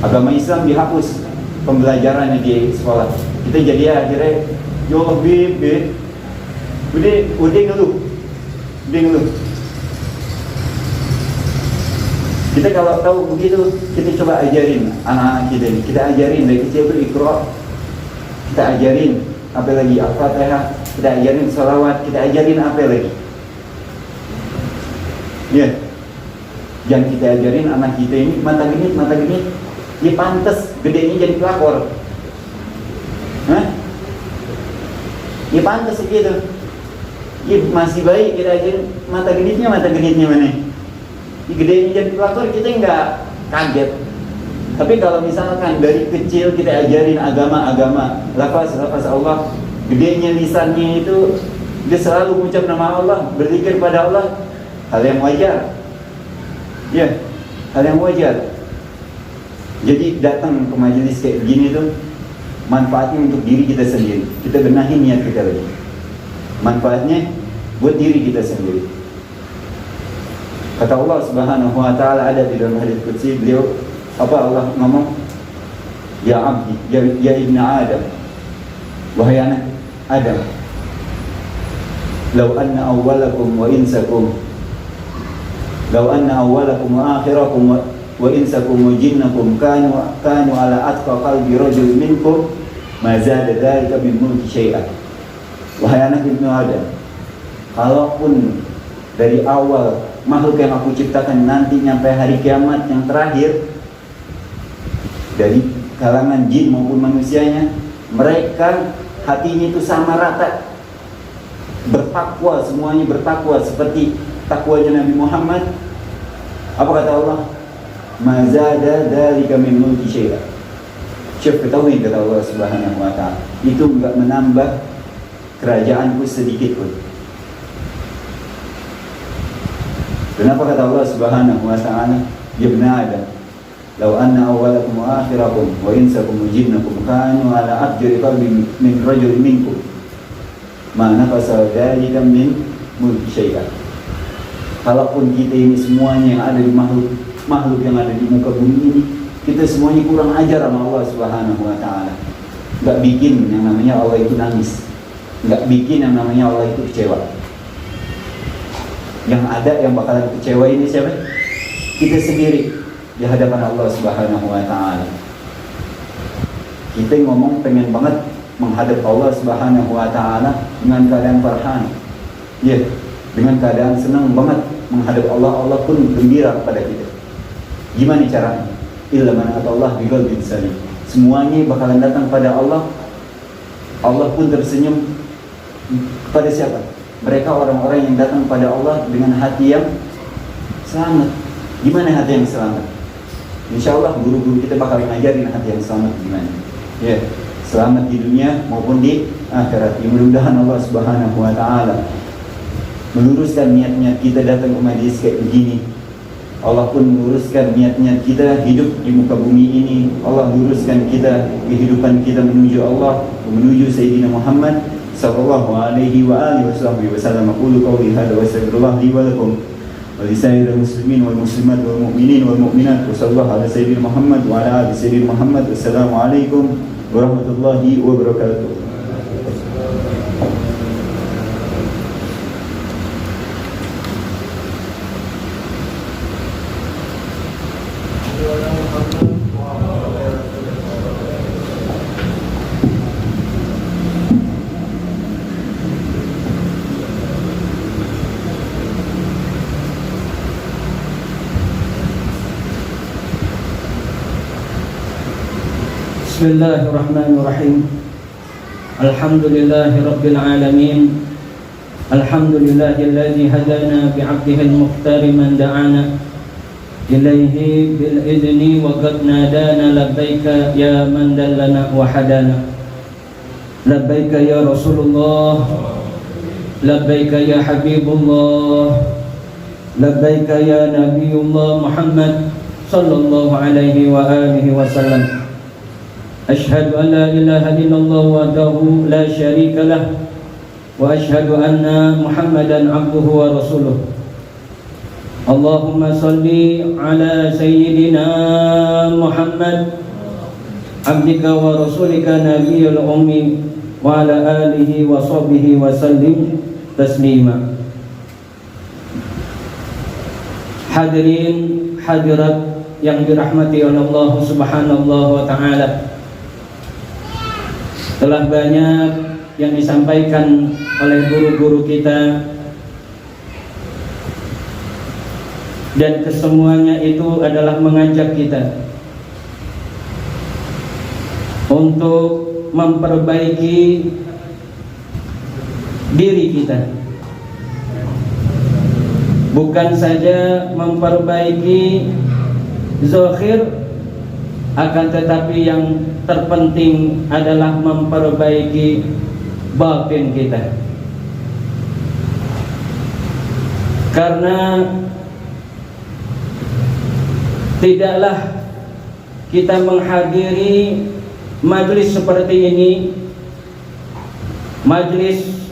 S2: Agama Islam dihapus pembelajarannya di sekolah. Kita jadi akhirnya, ya Allah bebe, udah ngeluh. Kita kalau tahu begitu, kita coba ajarin anak-anak kita ini. Kita ajarin dari kecil itu Iqra. Kita ajarin apa lagi? Al-Fatihah. Kita ajarin salawat. Kita ajarin apa lagi? Ya. Yang kita ajarin anak kita ini mata genit. Dia pantas gedenya jadi pelakor. Hah? Dia pantas begitu. Dia masih baik kita ajarin mata genitnya mana? Gedenya jadi pelakor kita nggak kaget. Tapi kalau misalkan dari kecil kita ajarin agama, lafaz Allah, gedenya lisannya itu dia selalu mengucap nama Allah, berzikir pada Allah, hal yang wajar. Ya, hal yang wajar. Jadi datang ke majelis kayak begini tuh manfaatnya untuk diri kita sendiri. Kita benahi niat kita lagi. Manfaatnya buat diri kita sendiri. Kata Allah Subhanahu wa taala ada di dalam hadis qudsi, beliau apa Allah ngomong, ya abdi, ya ibnu Adam, wahai anak Adam, law anna awwalakum wa insakum wa akhirakum wa insakum wa jinnakum kanu ala atqa qalbi rajul minkum ma zada dzalika min mulki syai'an. Wahai anak ibnu Adam, kalaupun dari awal makhluk yang aku ciptakan nanti sampai hari kiamat yang terakhir, dari kalangan jin maupun manusianya, mereka hatinya itu sama rata, bertakwa, semuanya bertakwa seperti takwanya Nabi Muhammad. Apa kata Allah? Mazada dzalika min mulki syai'an. Syekh ketahui kata Allah Subhanahu wa taala, itu enggak menambah kerajaanku sedikit pun. Kenapa kata Allah Subhanahu wa taala, ya ibnu Adam, law anna awwalakum wa akhirakum wa insakum wa jinnakum kanu ala afjari qalbi min rajul minkum ma nafasa dzalika min mulki syai'an. Kalaupun kita ini semuanya yang ada di makhluk yang ada di muka bumi ini, kita semuanya kurang ajar sama Allah Subhanahu wa taala. Enggak bikin yang namanya Allah itu nangis. Enggak bikin yang namanya Allah itu kecewa. Yang ada yang bakalan kecewa ini siapa? Kita sendiri di hadapan Allah Subhanahu wa taala. Kita ngomong pengen banget menghadap Allah Subhanahu wa taala dengan keadaan farhan. Ya, dengan keadaan senang banget menghadap Allah, Allah pun gembira kepada kita. Gimana caranya? Illa man atallah bi qalbin salim. Semuanya bakalan datang pada Allah. Allah pun tersenyum kepada siapa? Mereka orang-orang yang datang pada Allah dengan hati yang selamat. Gimana hati yang selamat? Insya Allah guru-guru kita bakal ngajarin hati yang selamat gimana. Ya, selamat di dunia maupun di akhirat. Mudah-mudahan Allah Subhanahu wa taala meluruskan niat-niat kita datang ke majelis kayak begini. Allah pun meluruskan niat-niat kita hidup di muka bumi ini. Allah luruskan kita kehidupan kita menuju Allah, menuju Sayyidina Muhammad sallallahu alaihi wa alihi wasallam. Aqulu qawli hadza wa astaghfirullah li wa lakum wa li sa'iril muslimin wal muslimat wal mu'minin wal mu'minat wa sallallahu ala sayyidina Muhammad wa ala ali sayyidina Muhammad. Wassalamu alaikum warahmatullahi wabarakatuh.
S3: Bismillahirrahmanirrahim. Alhamdulillahi rabbil alamin. Alhamdulillahilladzi hadana bi'abdihi al-mukhtar man da'ana ilaihi bil idni wa qad nadana labbaika ya man dallana wa hadana. Labbaika ya Rasulullah, labbaika ya Habibullah, labbaika ya Nabiyullah Muhammad sallallahu alaihi wa alihi wasallam. أشهد أن لا إله إلا الله وحده لا شريك له وأشهد أن محمدا عبده ورسوله اللهم صل على سيدنا محمد عبدك ورسولك نبي الأمي وعلى آله وصحبه وسلم تسليما. Hadirin hadirat yang dirahmati oleh Allah Subhanahu wa taala. Telah banyak yang disampaikan oleh guru-guru kita dan kesemuanya itu adalah mengajak kita untuk memperbaiki diri kita, bukan saja memperbaiki zahir, akan tetapi yang terpenting adalah memperbaiki batin kita. Karena tidaklah kita menghadiri majlis seperti ini, majlis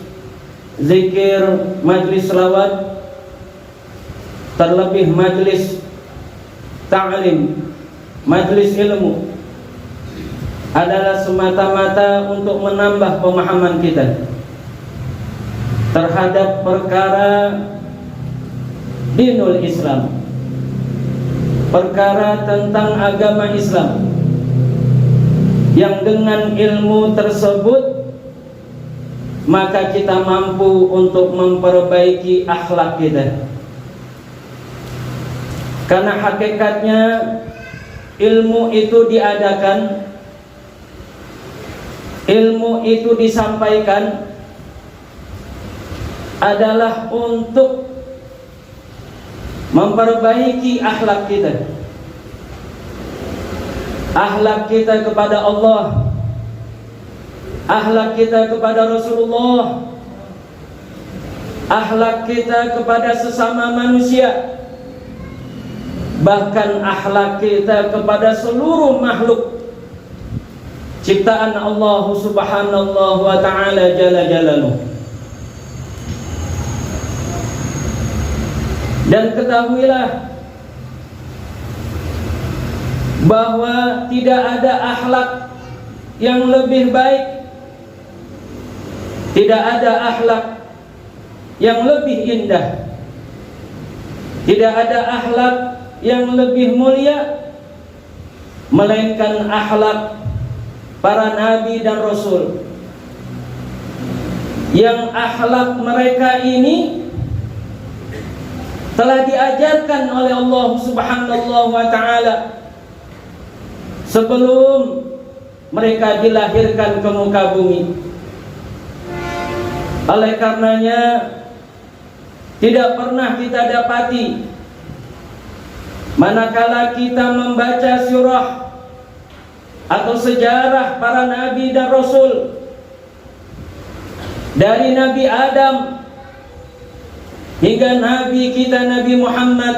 S3: zikir, majlis selawat, terlebih majlis ta'lim, majlis ilmu, adalah semata-mata untuk menambah pemahaman kita terhadap perkara dinul Islam, perkara tentang agama Islam, yang dengan ilmu tersebut maka kita mampu untuk memperbaiki akhlak kita. Karena hakikatnya ilmu itu diadakan, ilmu itu disampaikan adalah untuk memperbaiki akhlak kita. Akhlak kita kepada Allah, akhlak kita kepada Rasulullah, akhlak kita kepada sesama manusia, bahkan akhlak kita kepada seluruh makhluk ciptaan Allah Subhanahu wa taala jalla jalaluhu. Dan ketahuilah bahwa tidak ada akhlak yang lebih baik, tidak ada akhlak yang lebih indah, tidak ada akhlak yang lebih mulia melainkan akhlak para nabi dan rasul, yang akhlak mereka ini telah diajarkan oleh Allah Subhanahu wa taala sebelum mereka dilahirkan ke muka bumi. Oleh karenanya tidak pernah kita dapati manakala kita membaca surah atau sejarah para nabi dan rasul, dari Nabi Adam hingga Nabi kita Nabi Muhammad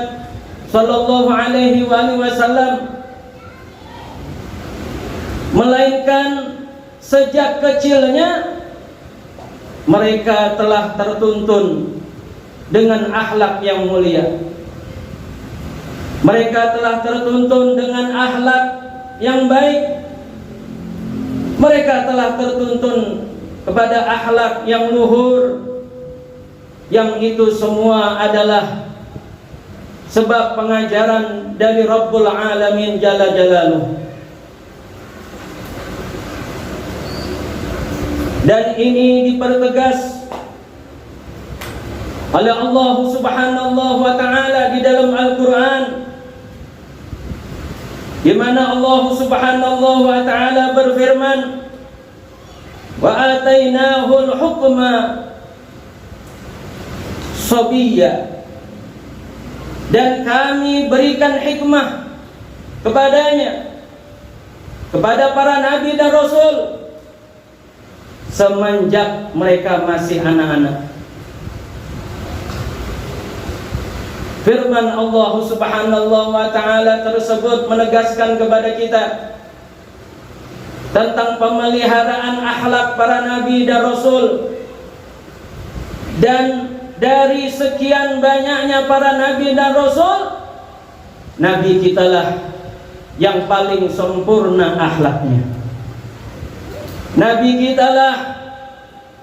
S3: sallallahu alaihi wasallam, melainkan sejak kecilnya mereka telah tertuntun dengan akhlak yang mulia. Mereka telah tertuntun dengan akhlak yang baik. Mereka telah tertuntun kepada akhlak yang luhur, yang itu semua adalah sebab pengajaran dari Rabbul Alamin Jalla Jalaluhu. Dan ini dipertegas oleh Allah Subhanahu wa taala di dalam Al-Qur'an, di mana Allah Subhanahu wa taala berfirman, wa atainahul hukma sabiyya, dan kami berikan hikmah kepadanya, kepada para nabi dan rasul semenjak mereka masih anak-anak. Firman Allah Subhanahu wa taala tersebut menegaskan kepada kita
S4: tentang pemeliharaan akhlak para nabi dan rasul. Dan dari sekian banyaknya para nabi dan rasul, nabi kitalah yang paling sempurna akhlaknya. Nabi kitalah,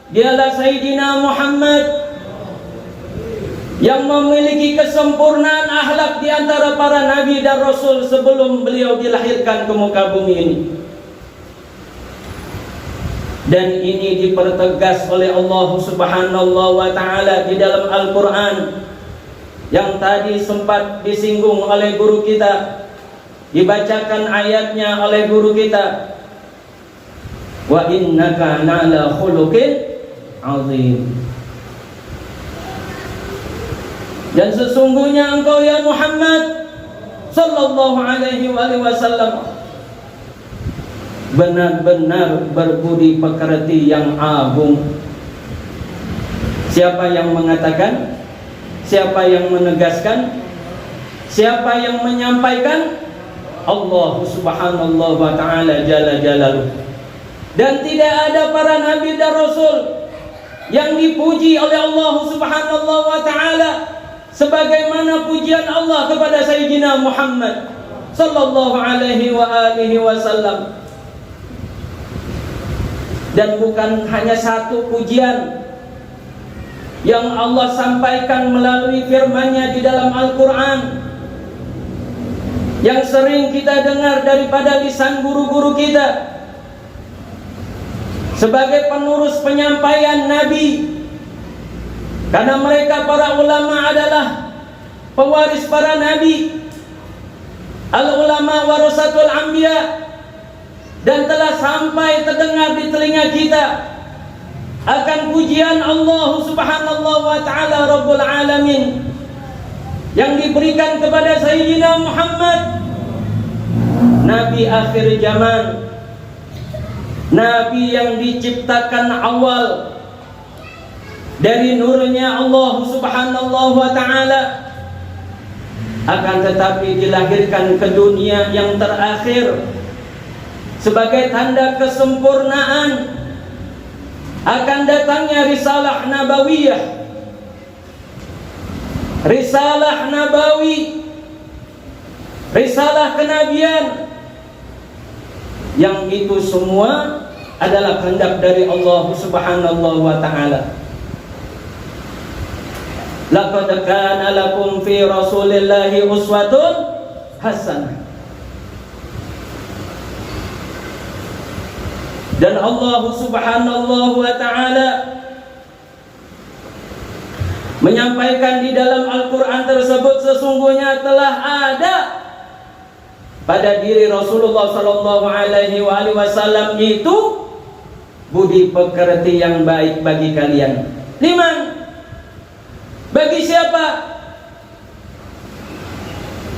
S4: dialah Sayyidina Muhammad yang memiliki kesempurnaan akhlak di antara para nabi dan rasul sebelum beliau dilahirkan ke muka bumi ini. Dan ini dipertegas oleh Allah Subhanahu wa taala di dalam Al-Qur'an yang tadi sempat disinggung oleh guru kita, dibacakan ayatnya oleh guru kita. Wa innaka la'ala khuluqin 'azim. Dan sesungguhnya engkau ya Muhammad sallallahu alaihi wasallam benar-benar berbudi pekerti yang agung. Siapa yang mengatakan? Siapa yang menegaskan? Siapa yang menyampaikan? Allah Subhanahu wa taala jalla jalaluhu. Dan tidak ada para nabi dan rasul yang dipuji oleh Allah Subhanahu wa taala sebagaimana pujian Allah kepada Sayyidina Muhammad sallallahu alaihi wasallam. Dan bukan hanya satu pujian yang Allah sampaikan melalui firman-Nya di dalam Al-Quran yang sering kita dengar daripada lisan guru-guru kita sebagai penerus penyampaian Nabi, karena mereka para ulama adalah pewaris para Nabi. Al-ulama warasatul anbiya. Dan telah sampai terdengar di telinga kita akan pujian Allah Subhanahu wa taala Rabbul Alamin yang diberikan kepada Sayyidina Muhammad, Nabi akhir zaman, Nabi yang diciptakan awal dari nurnya Allah Subhanahu wa taala, akan tetapi dilahirkan ke dunia yang terakhir sebagai tanda kesempurnaan akan datangnya risalah nabawiyah, risalah nabawi, risalah kenabian, yang itu semua adalah kehendak dari Allah Subhanahu wa taala. Laqad kana lakum fi Rasulillahi uswatun hasanah. Dan Allah Subhanahu wa taala menyampaikan di dalam Al-Quran tersebut, sesungguhnya telah ada pada diri Rasulullah sallallahu alaihi wasallam itu budi pekerti yang baik bagi kalian. Liman? Bagi siapa?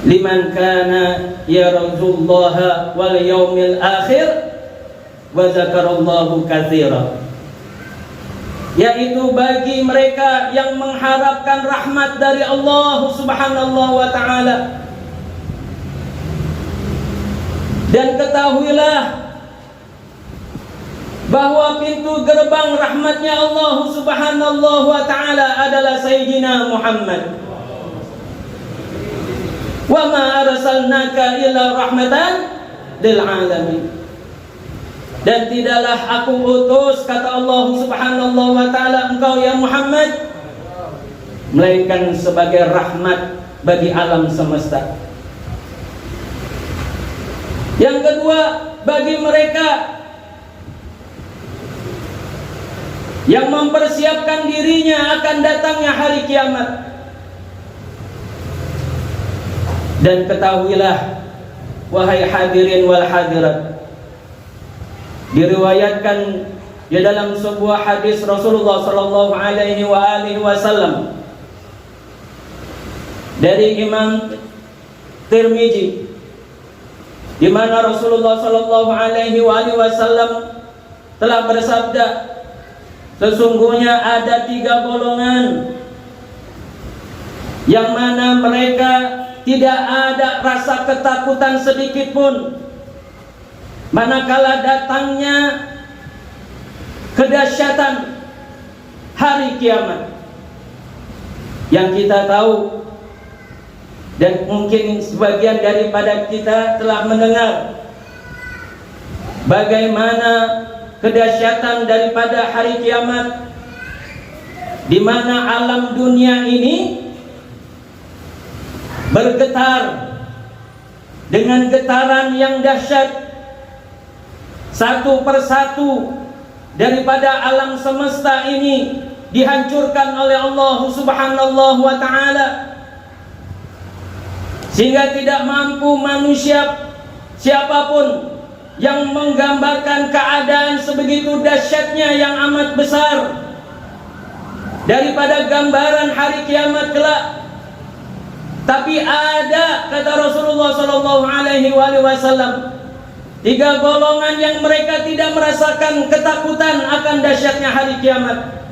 S4: Liman kana yarjullaha wal yaumil akhir wa zakarallahu katsira, yaitu bagi mereka yang mengharapkan rahmat dari Allah Subhanahu wa taala. Dan ketahuilah bahwa pintu gerbang rahmatnya Allah Subhanahu wa taala adalah Sayyidina Muhammad. Wa ma arsalnaka illa rahmatan lil alamin. Dan tidaklah aku utus, kata Allah Subhanahu wa taala, engkau ya Muhammad, melainkan sebagai rahmat bagi alam semesta. Yang kedua, bagi mereka yang mempersiapkan dirinya akan datangnya hari kiamat. Dan ketahuilah wahai hadirin wal hadirat, diriwayatkan di dalam sebuah hadis Rasulullah sallallahu alaihi wasallam dari Imam Tirmizi, di mana Rasulullah sallallahu alaihi wasallam telah bersabda, sesungguhnya ada 3 golongan yang mana mereka tidak ada rasa ketakutan sedikit pun manakala datangnya kedahsyatan hari kiamat yang kita tahu dan mungkin sebagian daripada kita telah mendengar bagaimana kedahsyatan daripada hari kiamat, di mana alam dunia ini bergetar dengan getaran yang dahsyat. Satu persatu daripada alam semesta ini dihancurkan oleh Allah Subhanahu wa ta'ala, sehingga tidak mampu manusia siapapun yang menggambarkan keadaan sebegitu dahsyatnya yang amat besar daripada gambaran hari kiamat kelak. Tapi ada, kata Rasulullah sallallahu alaihi wasallam, 3 golongan yang mereka tidak merasakan ketakutan akan dahsyatnya hari kiamat,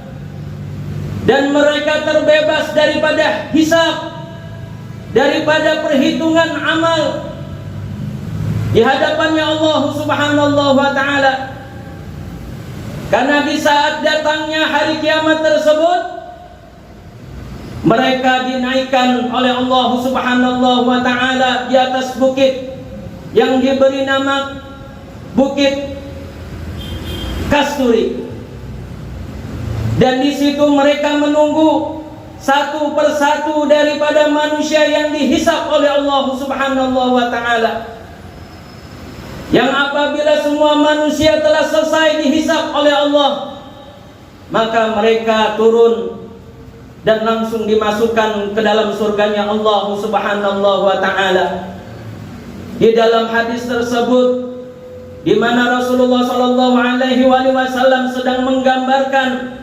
S4: dan mereka terbebas daripada hisab, daripada perhitungan amal di hadapannya Allah Subhanahu wa ta'ala. Karena di saat datangnya hari kiamat tersebut, mereka dinaikkan oleh Allah Subhanahu wa ta'ala di atas bukit yang diberi nama Bukit Kasturi, dan di situ mereka menunggu satu persatu daripada manusia yang dihisab oleh Allah Subhanahu wa ta'ala, yang apabila semua manusia telah selesai dihisab oleh Allah, maka mereka turun dan langsung dimasukkan ke dalam surganya Allah Subhanahu wa ta'ala. Di dalam hadis tersebut, di mana Rasulullah sallallahu alaihi wasallam sedang menggambarkan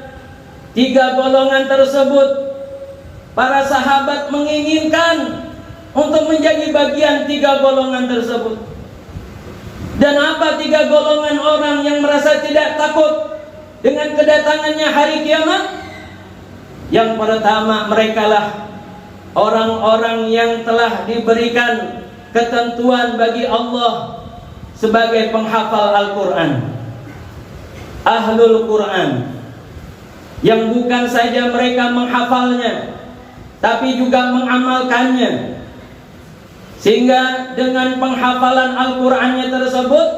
S4: 3 golongan tersebut, para sahabat menginginkan untuk menjadi bagian 3 golongan tersebut. Dan apa 3 golongan orang yang merasa tidak takut dengan kedatangannya hari kiamat? Yang pertama, merekalah orang-orang yang telah diberikan ketentuan bagi Allah sebagai penghafal Al-Quran, Ahlul Quran, yang bukan saja mereka menghafalnya, tapi juga mengamalkannya, sehingga dengan penghafalan Al-Qurannya tersebut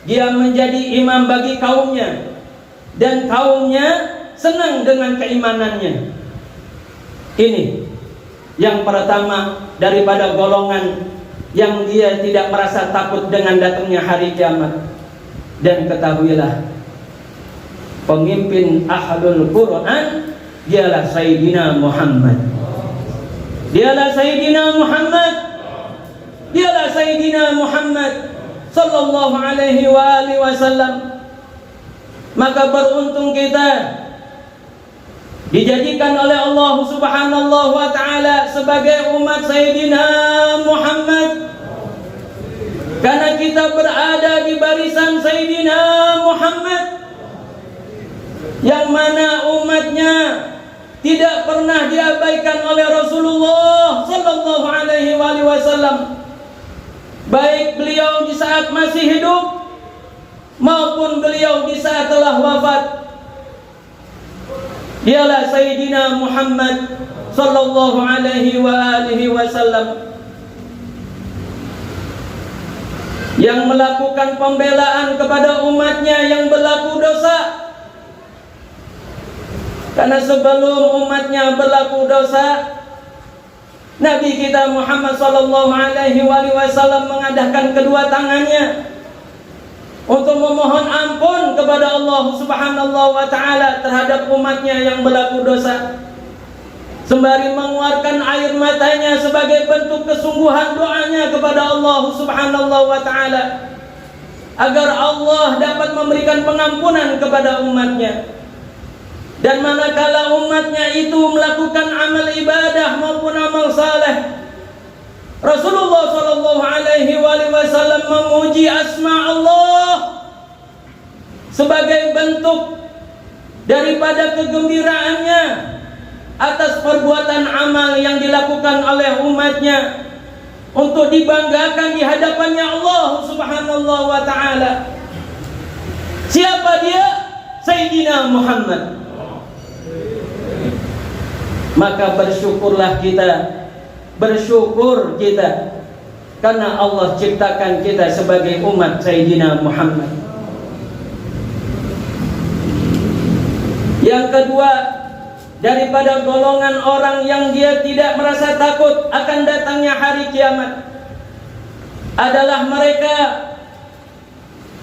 S4: dia menjadi imam bagi kaumnya, dan kaumnya senang dengan keimanannya. Ini yang pertama daripada golongan yang dia tidak merasa takut dengan datangnya hari kiamat. Dan ketahuilah, pemimpin Ahlul Quran dialah Sayyidina Muhammad. Dialah Sayyidina Muhammad. Dialah Sayyidina Muhammad sallallahu alaihi wasallam. Maka beruntung kita dijadikan oleh Allah Subhanahu wa ta'ala sebagai umat Sayyidina Muhammad, karena kita berada di barisan Sayyidina Muhammad, yang mana umatnya tidak pernah diabaikan oleh Rasulullah sallallahu alaihi wasallam, baik beliau di saat masih hidup maupun beliau di saat telah wafat. Dialah Sayyidina Muhammad sallallahu alaihi wasallam yang melakukan pembelaan kepada umatnya yang berlaku dosa. Karena sebelum umatnya berlaku dosa, Nabi kita Muhammad sallallahu alaihi wasallam mengadakan kedua tangannya untuk memohon ampun kepada Allah Subhanahu wa ta'ala terhadap umatnya yang berlaku dosa, sembari mengeluarkan air matanya sebagai bentuk kesungguhan doanya kepada Allah Subhanahu wa ta'ala, agar Allah dapat memberikan pengampunan kepada umatnya. Dan manakala umatnya itu melakukan amal ibadah maupun amal saleh, Rasulullah sallallahu alaihi wasallam memuji asma Allah sebagai bentuk daripada kegembiraannya atas perbuatan amal yang dilakukan oleh umatnya, untuk dibanggakan di hadapannya Allah Subhanahu wa ta'ala. Siapa dia? Sayyidina Muhammad. Maka bersyukurlah kita, bersyukur kita, karena Allah ciptakan kita sebagai umat Sayyidina Muhammad. Yang kedua, daripada golongan orang yang dia tidak merasa takut akan datangnya hari kiamat adalah mereka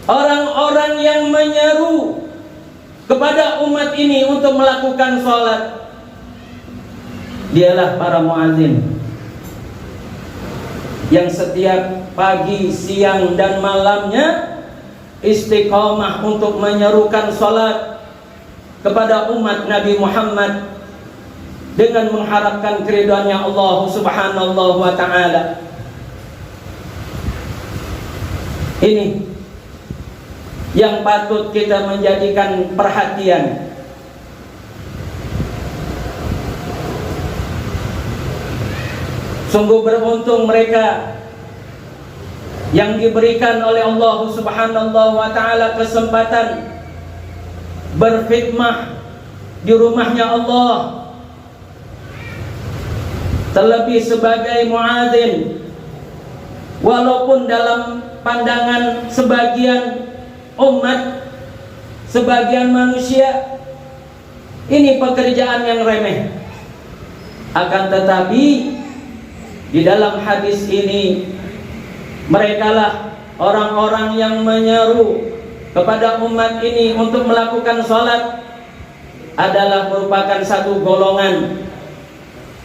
S4: orang-orang yang menyeru kepada umat ini untuk melakukan sholat. Dialah para muadzin yang setiap pagi, siang, dan malamnya istiqomah untuk menyerukan sholat kepada umat Nabi Muhammad dengan mengharapkan keridhaannya Allah Subhanahu wa ta'ala. Ini yang patut kita menjadikan perhatian. Sungguh beruntung mereka yang diberikan oleh Allah Subhanahu wa ta'ala kesempatan berkhidmah di rumahnya Allah, terlebih sebagai muadzin. Walaupun dalam pandangan sebagian umat, sebagian manusia, ini pekerjaan yang remeh. Akan tetapi di dalam hadis ini, merekalah orang-orang yang menyeru kepada umat ini untuk melakukan sholat, adalah merupakan satu golongan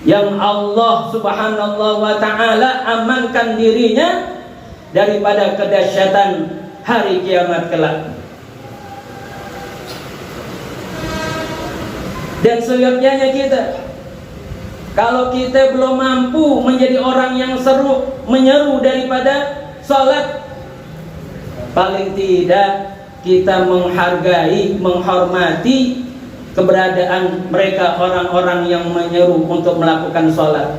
S4: yang Allah Subhanahu wa ta'ala amankan dirinya daripada kedahsyatan hari kiamat kelak. Dan seyogyanya kita, kalau kita belum mampu menjadi orang yang menyeru daripada sholat, paling tidak kita menghargai, menghormati keberadaan mereka orang-orang yang menyeru untuk melakukan sholat.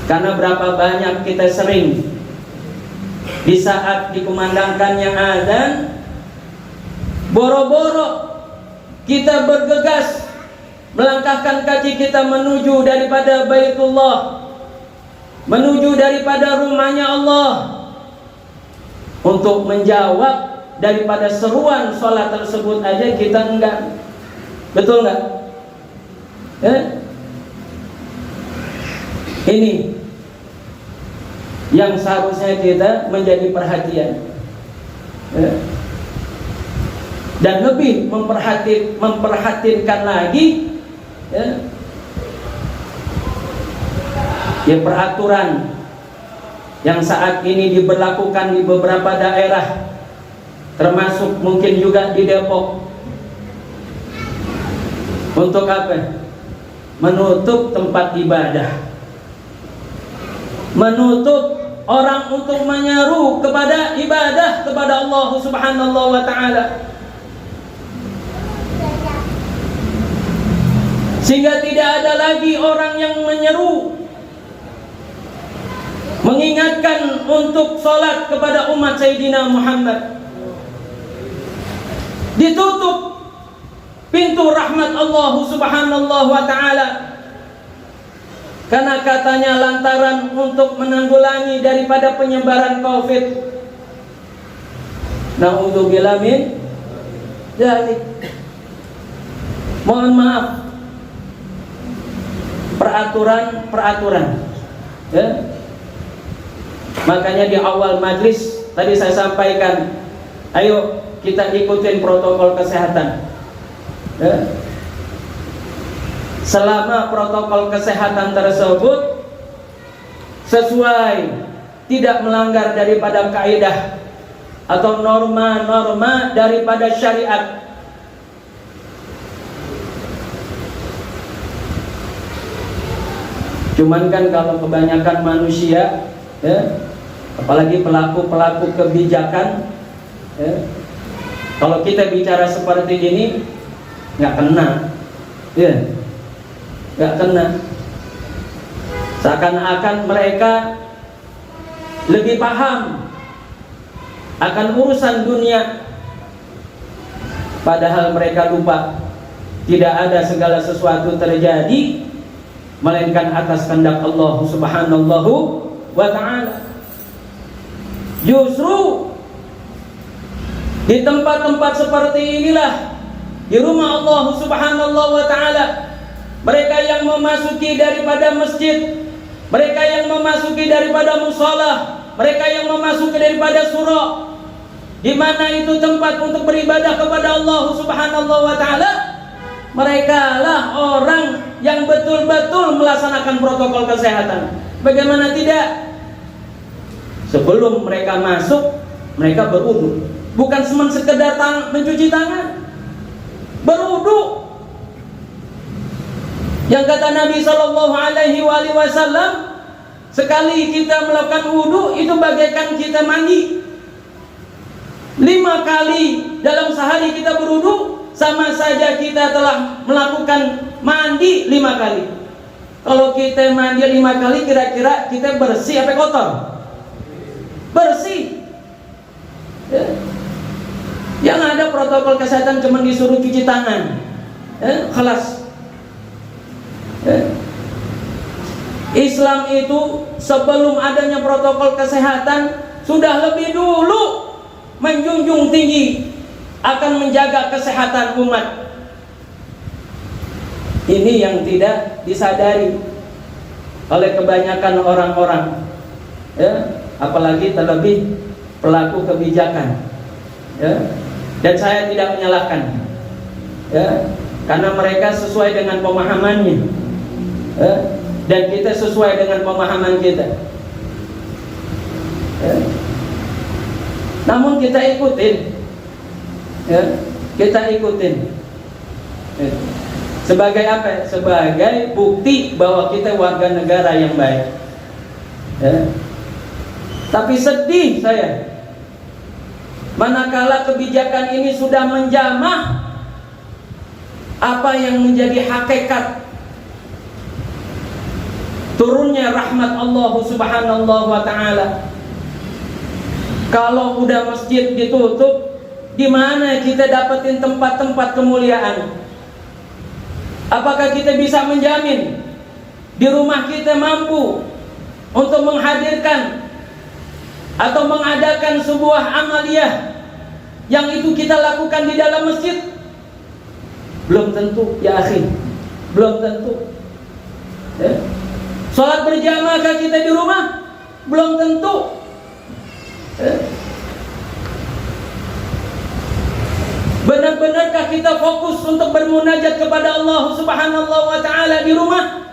S4: Karena berapa banyak kita sering di saat dikumandangkannya azan, boro-boro kita bergegas melangkahkan kaki kita menuju daripada Baitullah, menuju daripada rumahnya Allah, untuk menjawab daripada seruan sholat tersebut aja kita enggak. Betul enggak? Ini yang seharusnya kita menjadi perhatian, dan lebih memperhatikan lagi peraturan yang saat ini diberlakukan di beberapa daerah, termasuk mungkin juga di Depok. Untuk apa? Menutup tempat ibadah, menutup orang untuk menyeru kepada ibadah kepada Allah Subhanahu wa ta'ala, sehingga tidak ada lagi orang yang menyeru mengingatkan untuk sholat kepada umat Sayyidina Muhammad. Ditutup pintu rahmat Allah Subhanahu wa ta'ala, karena katanya lantaran untuk menanggulangi daripada penyebaran COVID. Na'udzubillah min dzalik. Mohon maaf, peraturan, ya. Makanya di awal majlis tadi saya sampaikan, ayo kita ikutin protokol kesehatan, ya. Selama protokol kesehatan tersebut sesuai, tidak melanggar daripada kaidah atau norma-norma daripada syariat, cuman kan kalau kebanyakan manusia, ya, apalagi pelaku-pelaku kebijakan, ya, kalau kita bicara seperti ini nggak kena, ya, nggak kena. Seakan-akan mereka lebih paham akan urusan dunia, padahal mereka lupa tidak ada segala sesuatu terjadi melainkan atas kehendak Allah Subhanahu wa ta'ala. Justru di tempat-tempat seperti inilah, di rumah Allah Subhanahu wa ta'ala, mereka yang memasuki daripada masjid, mereka yang memasuki daripada mushola, mereka yang memasuki daripada surau, di mana itu tempat untuk beribadah kepada Allah Subhanahu wa ta'ala, mereka lah orang yang betul-betul melaksanakan protokol kesehatan. Bagaimana tidak? Sebelum mereka masuk, mereka berwudu. Bukan cuma sekedar mencuci tangan, berwudu. Yang kata Nabi Shallallahu Alaihi Wasallam, sekali kita melakukan wudu itu bagaikan kita mandi. 5 kali dalam sehari kita berwudu, sama saja kita telah melakukan mandi 5 kali. Kalau kita mandi 5 kali, kira-kira kita bersih apa kotor? Bersih. Ya. Yang ada protokol kesehatan cuma disuruh cuci tangan. Khalas. Islam itu sebelum adanya protokol kesehatan sudah lebih dulu menjunjung tinggi akan menjaga kesehatan umat. Ini yang tidak disadari oleh kebanyakan orang-orang, ya, apalagi terlebih pelaku kebijakan, ya. Dan saya tidak menyalahkan, ya, karena mereka sesuai dengan pemahamannya, ya, dan kita sesuai dengan pemahaman kita, ya. Namun kita ikutin, ya, kita ikutin, ya. Sebagai apa? Sebagai bukti bahwa kita warga negara yang baik, ya. Tapi sedih saya manakala kebijakan ini sudah menjamah apa yang menjadi hakikat turunnya rahmat Allah Subhanahu wa ta'ala. Kalau udah masjid ditutup, di mana kita dapetin tempat-tempat kemuliaan? Apakah kita bisa menjamin di rumah kita mampu untuk menghadirkan atau mengadakan sebuah amaliyah yang itu kita lakukan di dalam masjid? Belum tentu, ya akhi. Belum tentu, ya. Sholat berjamaahkah kita di rumah? Belum tentu, ya. Benar-benarkah kita fokus untuk bermunajat kepada Allah Subhanahu wa ta'ala di rumah?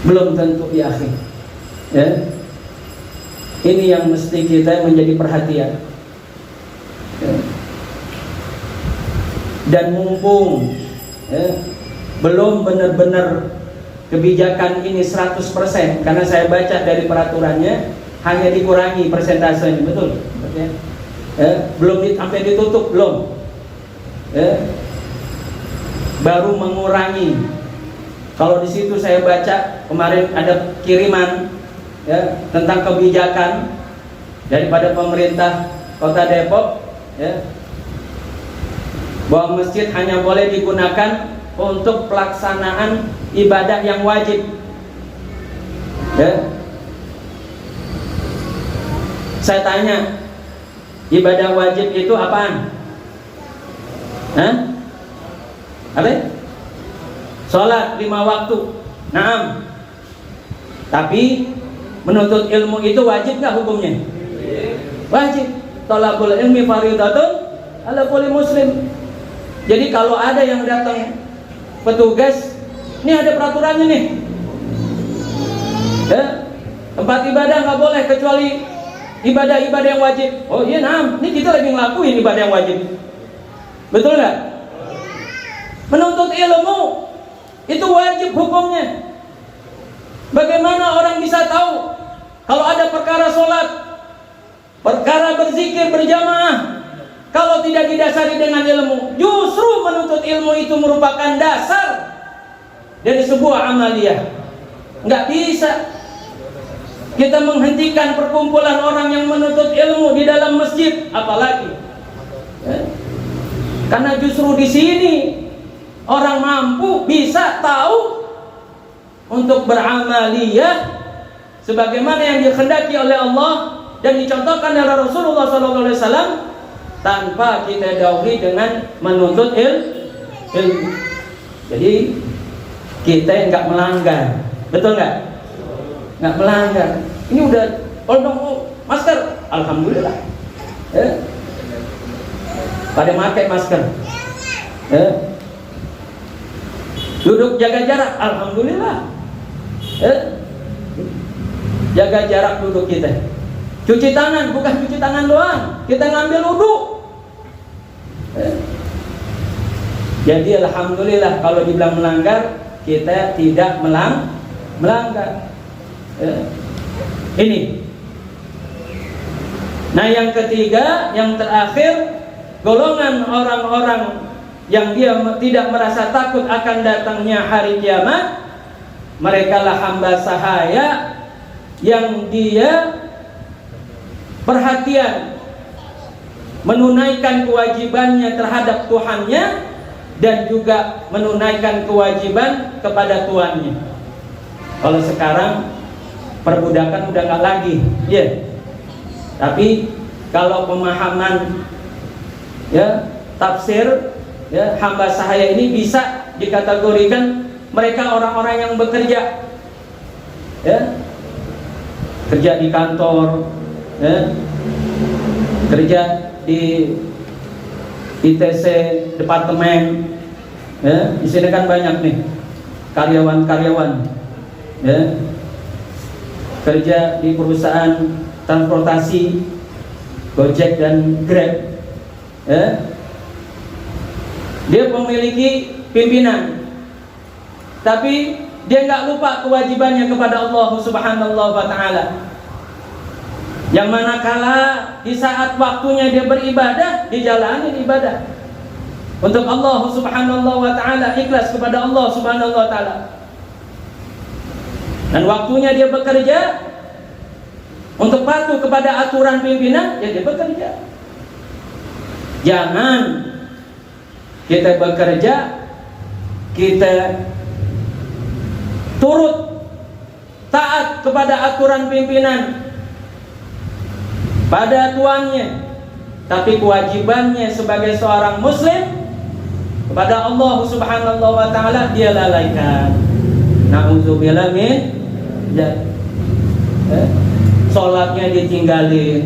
S4: Belum tentu, ya akhi, ya. Ini yang mesti kita menjadi perhatian, ya. Dan mumpung, ya, belum benar-benar kebijakan ini 100%, karena saya baca dari peraturannya hanya dikurangi persentasenya, betul, ya. Ya, belum sampai ditutup, belum, ya. Baru mengurangi. Kalau di situ saya baca kemarin ada kiriman, ya, tentang kebijakan daripada pemerintah Kota Depok, ya, bahwa masjid hanya boleh digunakan untuk pelaksanaan ibadah yang wajib, ya. Saya tanya, ibadah wajib itu apaan? Hah? Apa? Sholat 5 waktu. Naam. Tapi menuntut ilmu itu wajib gak hukumnya? Wajib. Thalabul ilmi fardhatun ala kulli muslim. Jadi kalau ada yang datang petugas, ini ada peraturannya nih, ya, tempat ibadah nggak boleh kecuali ibadah-ibadah yang wajib. Oh iya, naam, ini kita lagi ngelakuin ibadah yang wajib, betul nggak? Menuntut ilmu itu wajib hukumnya. Bagaimana orang bisa tahu kalau ada perkara sholat, perkara berzikir berjamaah, kalau tidak didasari dengan ilmu? Justru menuntut ilmu itu merupakan dasar dari sebuah amaliyah. Nggak bisa kita menghentikan perkumpulan orang yang menuntut ilmu di dalam masjid, apalagi karena justru di sini orang mampu bisa tahu untuk beramaliyah sebagaimana yang dikehendaki oleh Allah dan dicontohkan oleh Rasulullah SAW, tanpa kita dahului dengan menuntut ilmu. Jadi kita nggak melanggar, betul nggak? Nggak melanggar. Ini udah masker, alhamdulillah. Pada pakai masker. Duduk jaga jarak, alhamdulillah. Jaga jarak duduk kita. Cuci tangan, bukan cuci tangan doang, kita ngambil wudhu. Jadi alhamdulillah kalau dibilang melanggar, kita tidak melanggar. Ini. Nah, yang ketiga, yang terakhir, golongan orang-orang yang dia tidak merasa takut akan datangnya hari kiamat, mereka lah hamba sahaya yang dia perhatian menunaikan kewajibannya terhadap Tuhannya dan juga menunaikan kewajiban kepada tuannya. Kalau sekarang perbudakan udah nggak lagi, tapi kalau pemahaman tafsir hamba sahaya ini bisa dikategorikan mereka orang-orang yang bekerja, kerja di kantor, kerja di ITC departemen, di sini kan banyak nih karyawan-karyawan, kerja di perusahaan transportasi Gojek dan Grab, dia memiliki pimpinan, tapi dia nggak lupa kewajibannya kepada Allah Subhanahu wa Ta'ala. Yang manakala di saat waktunya dia beribadah, dijalani ibadah untuk Allah Subhanahu wa Ta'ala, ikhlas kepada Allah Subhanahu wa Ta'ala. Dan waktunya dia bekerja untuk patuh kepada aturan pimpinan, ya dia bekerja. Jangan kita bekerja, kita turut taat kepada aturan pimpinan pada tuannya, tapi kewajibannya sebagai seorang muslim kepada Allah Subhanahu wa Ta'ala dia lalaikan. Na'udzubillah min sholatnya ditinggalin,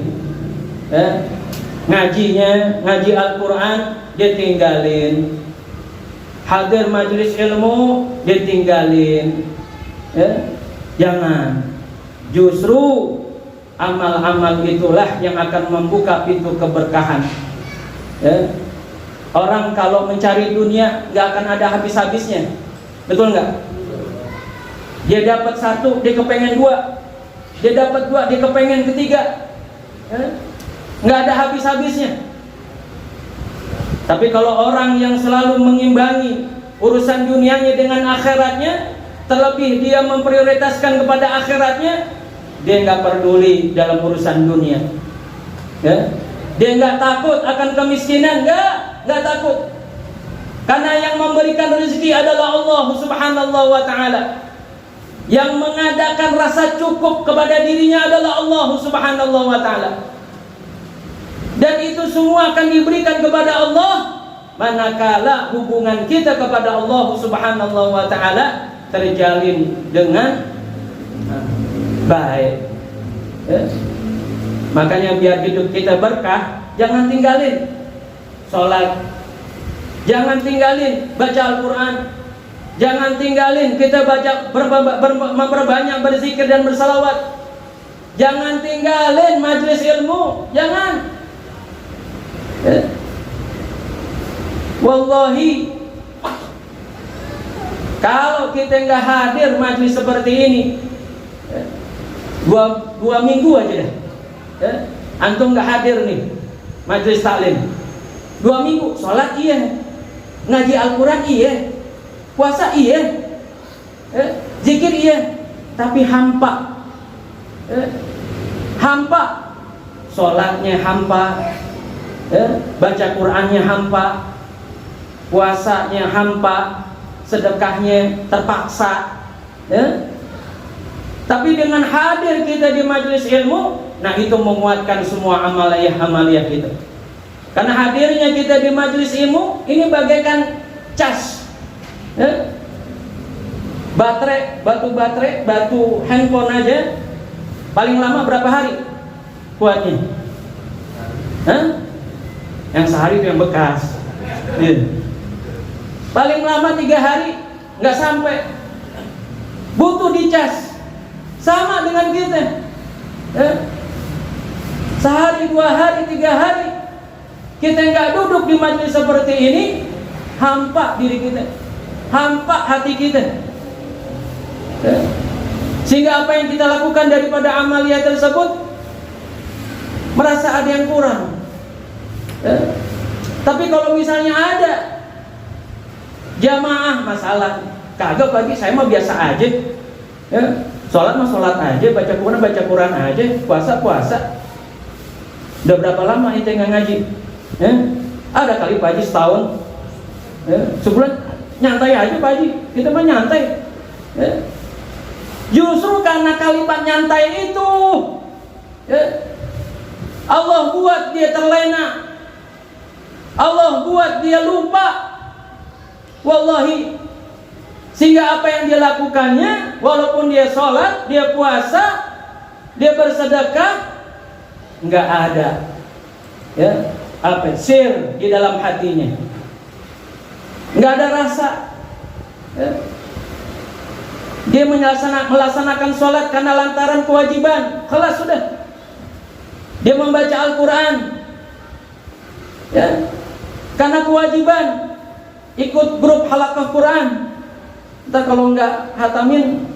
S4: ngaji Al-Quran ditinggalin, hadir majelis ilmu ditinggalin. Jangan. Justru amal-amal itulah yang akan membuka pintu keberkahan. Orang kalau mencari dunia gak akan ada habis-habisnya, betul nggak? Dia dapat satu, dia kepengen dua. Dia dapat dua, dia kepengen ketiga. Nggak ada habis-habisnya. Tapi kalau orang yang selalu mengimbangi urusan dunianya dengan akhiratnya, terlebih dia memprioritaskan kepada akhiratnya, dia nggak peduli dalam urusan dunia. Dia nggak takut akan kemiskinan, nggak takut. Karena yang memberikan rezeki adalah Allah Subhanahu wa Ta'ala. Yang mengadakan rasa cukup kepada dirinya adalah Allah Subhanahu wa Ta'ala. Dan itu semua akan diberikan kepada Allah manakala hubungan kita kepada Allah Subhanahu wa Ta'ala terjalin dengan baik. Makanya biar hidup kita berkah, jangan tinggalin sholat, jangan tinggalin baca Al-Quran, jangan tinggalin kita baca memperbanyak berzikir dan bersalawat, jangan tinggalin majelis ilmu, jangan. Wallahi, kalau kita nggak hadir majelis seperti ini, dua minggu aja dah, antum nggak hadir nih majelis taklim, 2 minggu sholat iya, ngaji Al-Quran iya, puasa iya, Zikir iya, tapi hampa. Hampa. Sholatnya hampa, baca Qur'annya hampa, puasanya hampa, sedekahnya terpaksa. Tapi dengan hadir kita di majelis ilmu, nah itu menguatkan semua amaliyah kita. Karena hadirnya kita di majelis ilmu ini bagaikan cas, batu handphone aja paling lama berapa hari kuatnya? Yang sehari itu yang bekas. Paling lama 3 hari nggak sampai, butuh dicas. Sama dengan kita, sehari, 2 hari, 3 hari kita nggak duduk di majelis seperti ini, hampa diri kita, hampa hati kita. Sehingga apa yang kita lakukan daripada amaliyah tersebut merasa ada yang kurang. Tapi kalau misalnya ada jamaah masalah, kagak pagi saya mah biasa aja, sholat mah sholat aja, baca Quran aja, puasa. Udah berapa lama ente nggak ngaji? Ada kali Pak Haji setahun, sebulan nyantai aja Pak Haji, kita mah nyantai. Justru karena kalimat nyantai itu, Allah buat dia terlena, Allah buat dia lupa. Wallahi, sehingga apa yang dia lakukannya, walaupun dia sholat, dia puasa, dia bersedekah, nggak ada sir di dalam hatinya, nggak ada rasa. Dia melaksanakan sholat karena lantaran kewajiban, kelas sudah. Dia membaca Al-Quran karena kewajiban, ikut grup halaqah Quran. Entah kalau nggak hatamin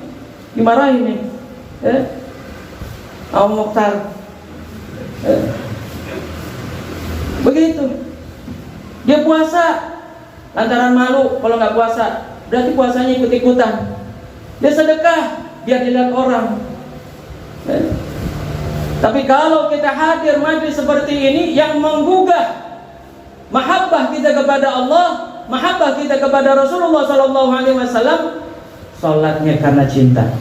S4: dimarahin nih, Om Mokhtar. Begitu. Dia puasa lantaran malu kalau nggak puasa, berarti puasanya ikut-ikutan. Dia sedekah biar dilihat orang. Tapi kalau kita hadir majlis seperti ini yang menggugah mahabbah kita kepada Allah, mahabbah kita kepada Rasulullah SAW, sholatnya karena cinta,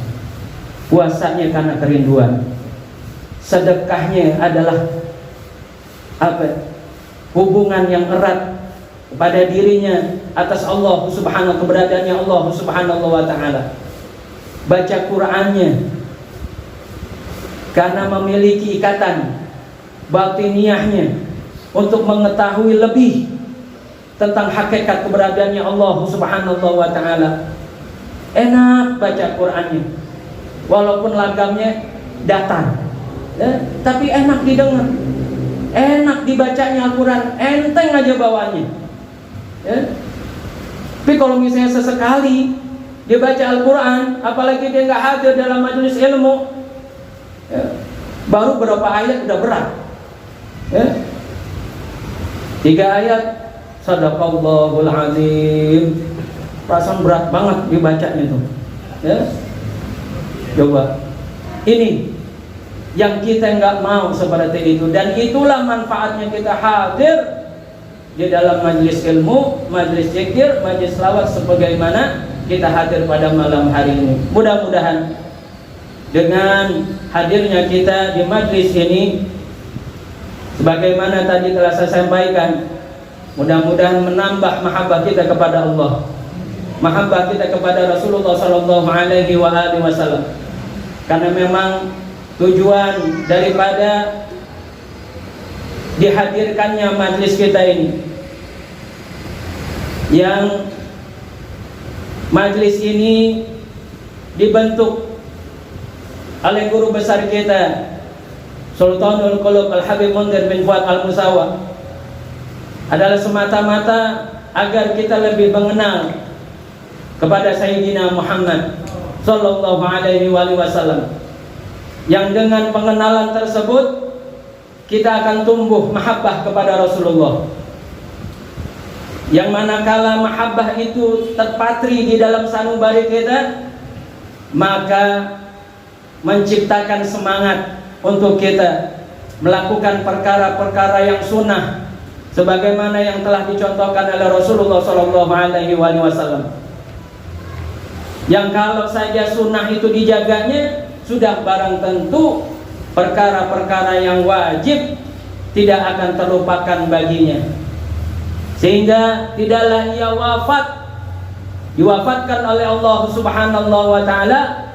S4: puasanya karena kerinduan, sedekahnya adalah hubungan yang erat kepada dirinya atas Allah Subhanahu, keberadaannya Allah Subhanahu wa Ta'ala. Baca Qur'annya karena memiliki ikatan batiniahnya untuk mengetahui lebih tentang hakikat keberadaannya Allah Subhanahu wa Ta'ala. Enak baca Qur'annya, walaupun lagamnya datar, tapi enak didengar, enak dibacanya Al-Quran, enteng aja bawaannya. Tapi kalau misalnya sesekali dia baca Al-Quran, apalagi dia nggak hadir dalam majelis ilmu, baru berapa ayat udah berat. 3 ayat, Sadaqallahul Azim, perasaan berat banget dibacanya tuh. Coba, ini yang kita nggak mau seperti itu, dan itulah manfaatnya kita hadir di dalam majelis ilmu, majelis zikir, majelis selawat sebagaimana kita hadir pada malam hari ini. Mudah-mudahan dengan hadirnya kita di majelis ini, sebagaimana tadi telah saya sampaikan, mudah-mudahan menambah mahabbah kita kepada Allah, mahabbah kita kepada Rasulullah SAW. Karena memang tujuan daripada dihadirkannya majelis kita ini, yang majelis ini dibentuk oleh guru besar kita Sultanul Qulub Al-Habib Mundir bin Fuad Al-Musawa, adalah semata-mata agar kita lebih mengenal kepada Sayyidina Muhammad Sallallahu Alaihi Wasallam, yang dengan pengenalan tersebut kita akan tumbuh mahabbah kepada Rasulullah. Yang manakala mahabbah itu terpatri di dalam sanubari kita, maka menciptakan semangat untuk kita melakukan perkara-perkara yang sunnah sebagaimana yang telah dicontohkan oleh Rasulullah SAW. Yang kalau saja sunnah itu dijaganya, sudah barang tentu perkara-perkara yang wajib tidak akan terlupakan baginya, sehingga tidaklah ia diwafatkan oleh Allah Subhanahu wa taala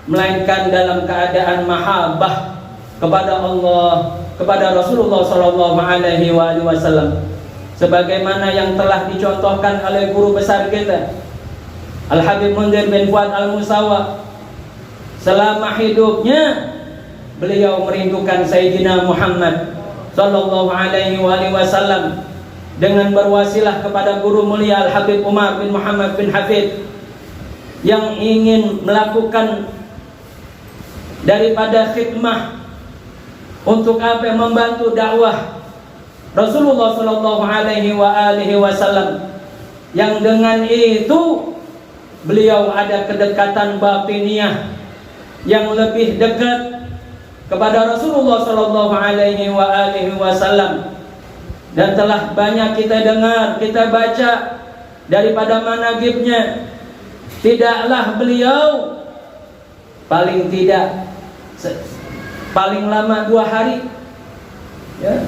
S4: melainkan dalam keadaan mahabbah kepada Allah, kepada Rasulullah sallallahu alaihi wasallam, sebagaimana yang telah dicontohkan oleh guru besar kita Al-Habib Munzir bin Fuad Al-Musawa. Selama hidupnya beliau merindukan Sayyidina Muhammad sallallahu alaihi wasallam dengan berwasilah kepada guru mulia Al-Habib Umar bin Muhammad bin Hafid yang ingin melakukan daripada khidmah untuk apa? Membantu dakwah Rasulullah sallallahu alaihi wasallam, yang dengan itu beliau ada kedekatan batiniah yang lebih dekat kepada Rasulullah sallallahu alaihi wasallam. Dan telah banyak kita dengar, kita baca daripada manaqibnya, tidaklah beliau paling tidak paling lama 2 hari ya,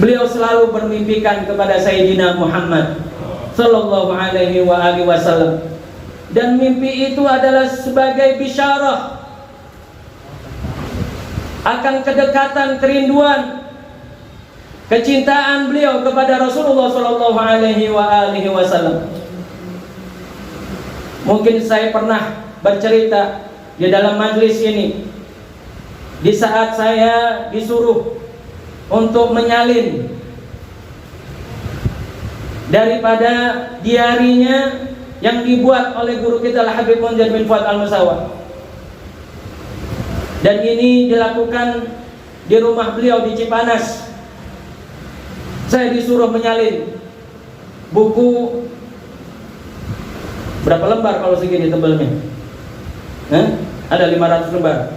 S4: beliau selalu bermimpikan kepada Sayyidina Muhammad sallallahu alaihi wasallam, dan mimpi itu adalah sebagai bisyarah akan kedekatan, kerinduan, kecintaan beliau kepada Rasulullah sallallahu alaihi wasallam. Mungkin saya pernah bercerita di dalam majlis ini, di saat saya disuruh untuk menyalin daripada diarinya yang dibuat oleh guru kita Al-Habib Munzir bin Fuad Al-Musawa, dan ini dilakukan di rumah beliau di Cipanas. Saya disuruh menyalin buku berapa lembar kalau segini tebelnya? Ada 500 lembar.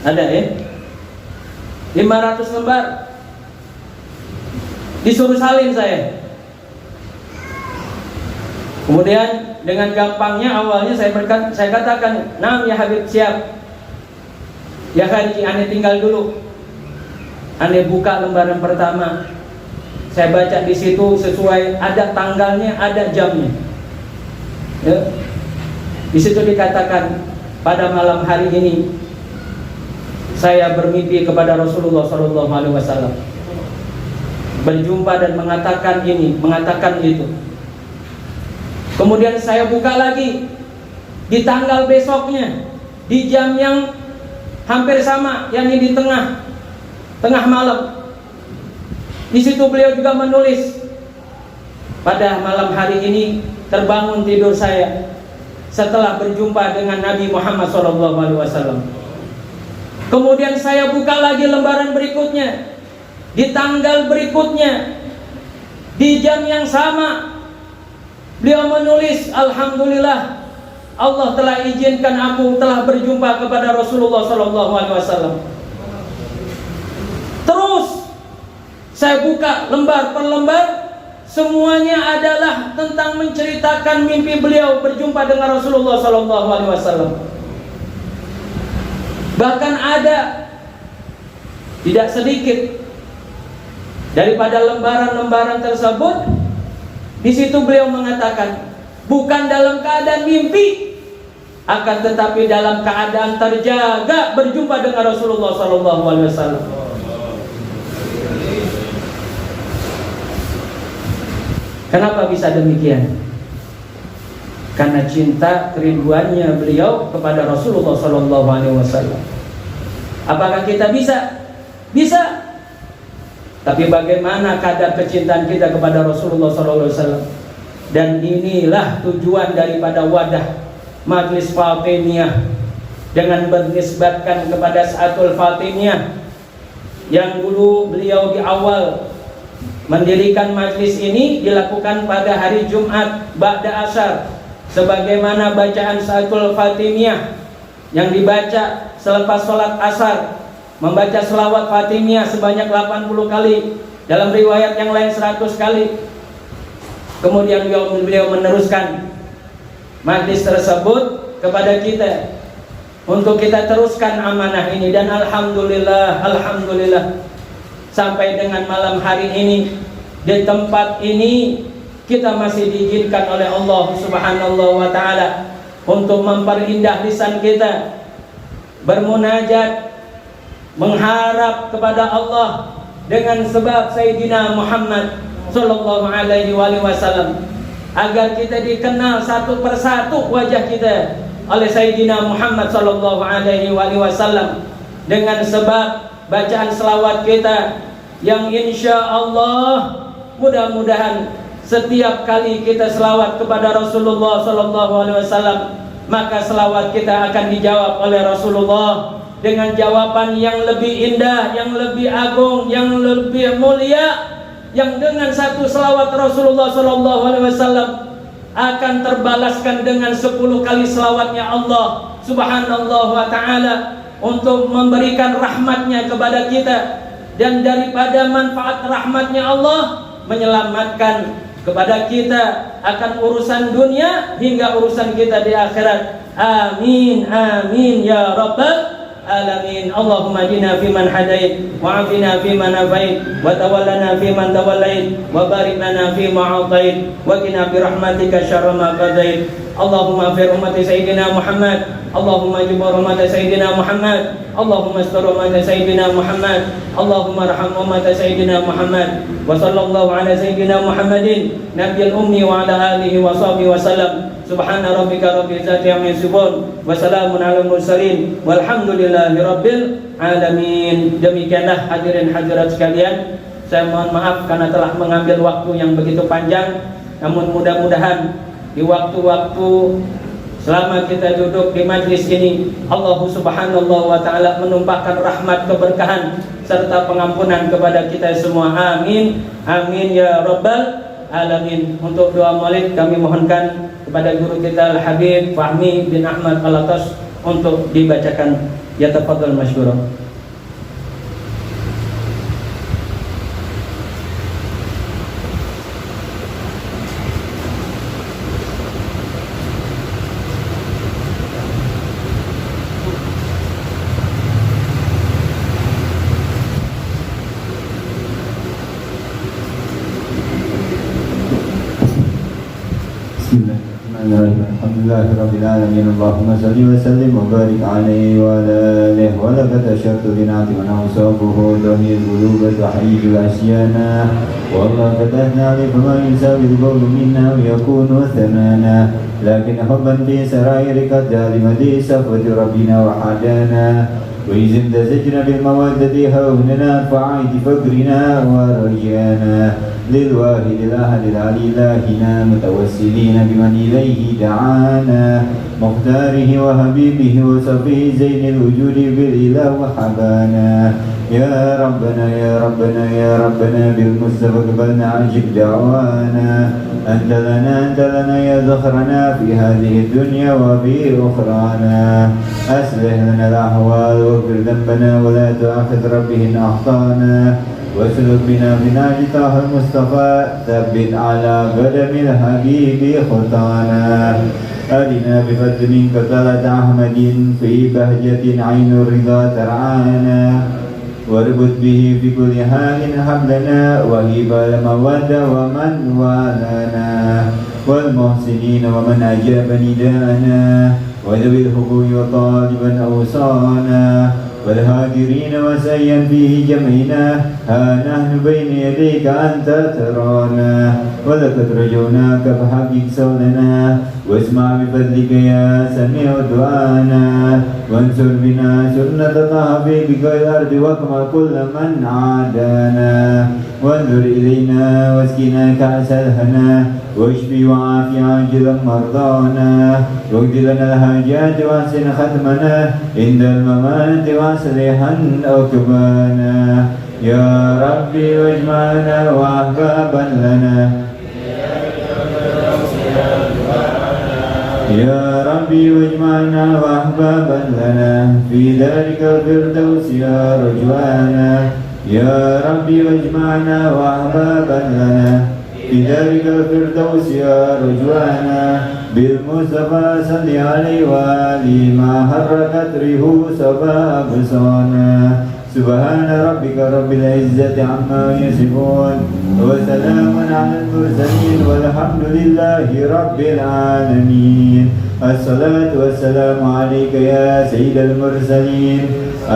S4: Ada ya? 500 lembar. Disuruh salin saya. Kemudian dengan gampangnya awalnya saya katakan, "Nah ya Habib, siap. Ya Haji, ane tinggal dulu." Ane buka lembaran pertama. Saya baca di situ sesuai, ada tanggalnya, ada jamnya. Ya. Di situ dikatakan, pada malam hari ini saya bermimpi kepada Rasulullah sallallahu alaihi wasallam, berjumpa dan mengatakan ini, mengatakan itu. Kemudian saya buka lagi di tanggal besoknya, di jam yang hampir sama, yakni di tengah malam. Di situ beliau juga menulis, pada malam hari ini terbangun tidur saya setelah berjumpa dengan Nabi Muhammad SAW. Kemudian saya buka lagi lembaran berikutnya, di tanggal berikutnya, di jam yang sama, beliau menulis, "Alhamdulillah, Allah telah izinkan aku telah berjumpa kepada Rasulullah SAW." Terus saya buka lembar per lembar, semuanya adalah tentang menceritakan mimpi beliau berjumpa dengan Rasulullah SAW. Bahkan ada tidak sedikit daripada lembaran-lembaran tersebut, di situ beliau mengatakan, bukan dalam keadaan mimpi, akan tetapi dalam keadaan terjaga berjumpa dengan Rasulullah SAW. Kenapa bisa demikian? Karena cinta kerinduannya beliau kepada Rasulullah SAW. Apakah kita bisa? Bisa. Tapi bagaimana kadar kecintaan kita kepada Rasulullah SAW? Dan inilah tujuan daripada wadah Majlis Fatimiyah, dengan bernisbatkan kepada Saatul Fatimiyah, yang dulu beliau di awal mendirikan majlis ini dilakukan pada hari Jumat ba'da asar, sebagaimana bacaan Salatul Fatimiyah yang dibaca selepas sholat asar, membaca selawat Fatimiyah sebanyak 80 kali, dalam riwayat yang lain 100 kali. Kemudian beliau meneruskan majlis tersebut kepada kita untuk kita teruskan amanah ini, dan alhamdulillah sampai dengan malam hari ini di tempat ini kita masih diizinkan oleh Allah Subhanahu wa taala untuk memperindah lisan kita, bermunajat, mengharap kepada Allah dengan sebab Sayyidina Muhammad sallallahu alaihi wasallam, agar kita dikenal satu persatu wajah kita oleh Sayyidina Muhammad sallallahu alaihi wasallam, dengan sebab bacaan selawat kita yang insya Allah mudah-mudahan setiap kali kita selawat kepada Rasulullah sallallahu alaihi wasallam, maka selawat kita akan dijawab oleh Rasulullah dengan jawaban yang lebih indah, yang lebih agung, yang lebih mulia, yang dengan satu selawat Rasulullah sallallahu alaihi wasallam akan terbalaskan dengan 10 kali selawatnya Allah Subhanahu wa taala untuk memberikan rahmatnya kepada kita, dan daripada manfaat rahmatnya Allah menyelamatkan kepada kita akan urusan dunia hingga urusan kita di akhirat. Amin amin ya rabbal alamin. Allahumma jina fiman hadait wa afina fiman afait wa tawallana fiman tawallait wa barik lana fima atait wa qina bi rahmatika syarra ma qadait. Allahumma fir ummati sayyidina Muhammad, Allahumma jibur ummati sayyidina Muhammad, Allahumma astur ummati sayyidina Muhammad, Allahumma arham ummati sayyidina Muhammad, wa sallallahu ala sayyidina Muhammadin nabiyil ummi wa ala alihi wa sahbihi wa sallam. Subhana rabbika rabbil izzati amma yasifun wa salamun alal mursalin walhamdulillahi rabbil alamin. Demikianlah hadirin hadirat sekalian, saya mohon maaf karena telah mengambil waktu yang begitu panjang, namun mudah-mudahan di waktu-waktu selama kita duduk di majlis ini, Allah Subhanahu wa taala menumpahkan rahmat, keberkahan serta pengampunan kepada kita semua. Amin amin ya rabbal alamin. Untuk doa maulid kami mohonkan kepada guru kita Al-Habib Fahmi bin Ahmad Al-Atas untuk dibacakan. Ya tafadhal masykurah.
S2: Alhamdulillah Rabbil Alamin. Allahumma salli wa sallim wa barik alaihi wa ala alihi wa laqad asyartu binati wa nawsafuhu dhahir qulubat wa hayyul asyana wa Allah fatahna li fama yusabil qawlu minna wa yakunu thamana lakin hubban fi sarairika dalimadi safwati rabbina wa hadana wa izin tazajna bil mawaddati hawnana fa'id fagrina wa rajana للواحد الأحد العلي إلهنا متوسلين بمن إليه دعانا مختاره وحبيبه وصفيه زين الوجود بالإله وحبانا يا ربنا يا ربنا يا ربنا بالمصطفى قبلنا عجب دعوانا أنت لنا يا ذخرنا في هذه الدنيا وفي أخرانا أصلح لنا الأحوال واغفر ذنبنا ولا تؤاخذ ربه إن أخطأنا واسلك بنا بناج طه المصطفى ثبت على قدم الحبيب خطانا أرنا بفضل منك طلعت أحمد في بهجة عين الرضا ترعانا واربط به في كل حال حبلنا وهب المودة ومن والانا والمحسنين ومن أجاب نداءنا وذوي الحقوق وطالبا أوصانا والهاجرين وسيا فيه جمعنا ها نحن بين يديك أنت ترانا ولقد رجوناك فحقق سولنا واسمع بفضلك يا سميع دعانا وانصر بنا سنة الله في بقاع الأرض واقمع كل من عادانا وانظر إلينا واسقنا كأس الهنا واشفي وعافي عاجلا مرضانا واقض لنا الحاجات واحسن ختمنا عند الممات واصلحا عقبانا يا ربي واجمعنا وأحبابا لنا يا ربي واجمعنا وأحبابا لنا في ذلك الفردوس يا رجوانا يا ربي واجمعنا وأحبابا لنا في ذلك الفردوس يا رجوانا بالمصطفى صل عليه وآله ما حركت ريحه صبا أبصارنا سبحان ربك رب العزة عما يصفون وسلام على المرسلين والحمد لله رب العالمين الصلاة والسلام عليك يا سيد المرسلين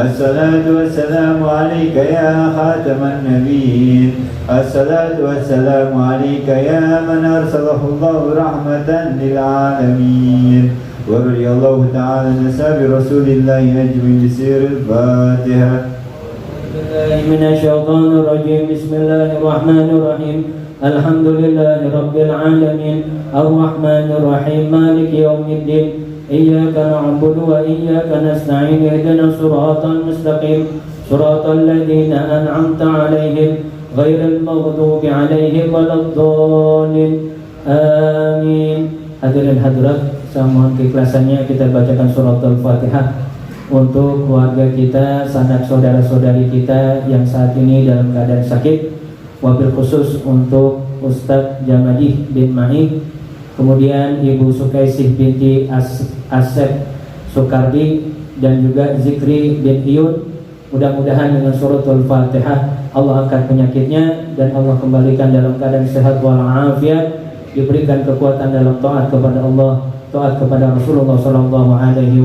S2: الصلاة والسلام عليك يا خاتم النبيين الصلاة والسلام عليك يا من أرسله الله رحمة للعالمين ورضي الله تعالى عن أصحاب رسول الله أجمعين بسير الفاتحة
S3: من الشيطان الرجيم بسم الله الرحمن الرحيم الحمد لله رب العالمين الرحمن الرحيم مالك يوم الدين إياك نعبد وإياك نستعين اهدنا الصراط المستقيم صراط الذين أنعمت عليهم غير المغضوب عليهم ولا الضالين آمين. Hadirin hadirat, saya mohon keikhlasannya kita bacakan surat Al-Fatihah untuk keluarga kita, sanak saudara-saudari kita yang saat ini dalam keadaan sakit, wabil khusus untuk Ustadz Jamadih bin Ma'i, kemudian Ibu Sukaisih binti Asep Soekardi, dan juga Zikri bin Iyun. Mudah-mudahan dengan surat Al-Fatihah Allah angkat penyakitnya dan Allah kembalikan dalam keadaan sehat walafiat, diberikan kekuatan dalam taat kepada Allah, taat kepada Rasulullah sallallahu alaihi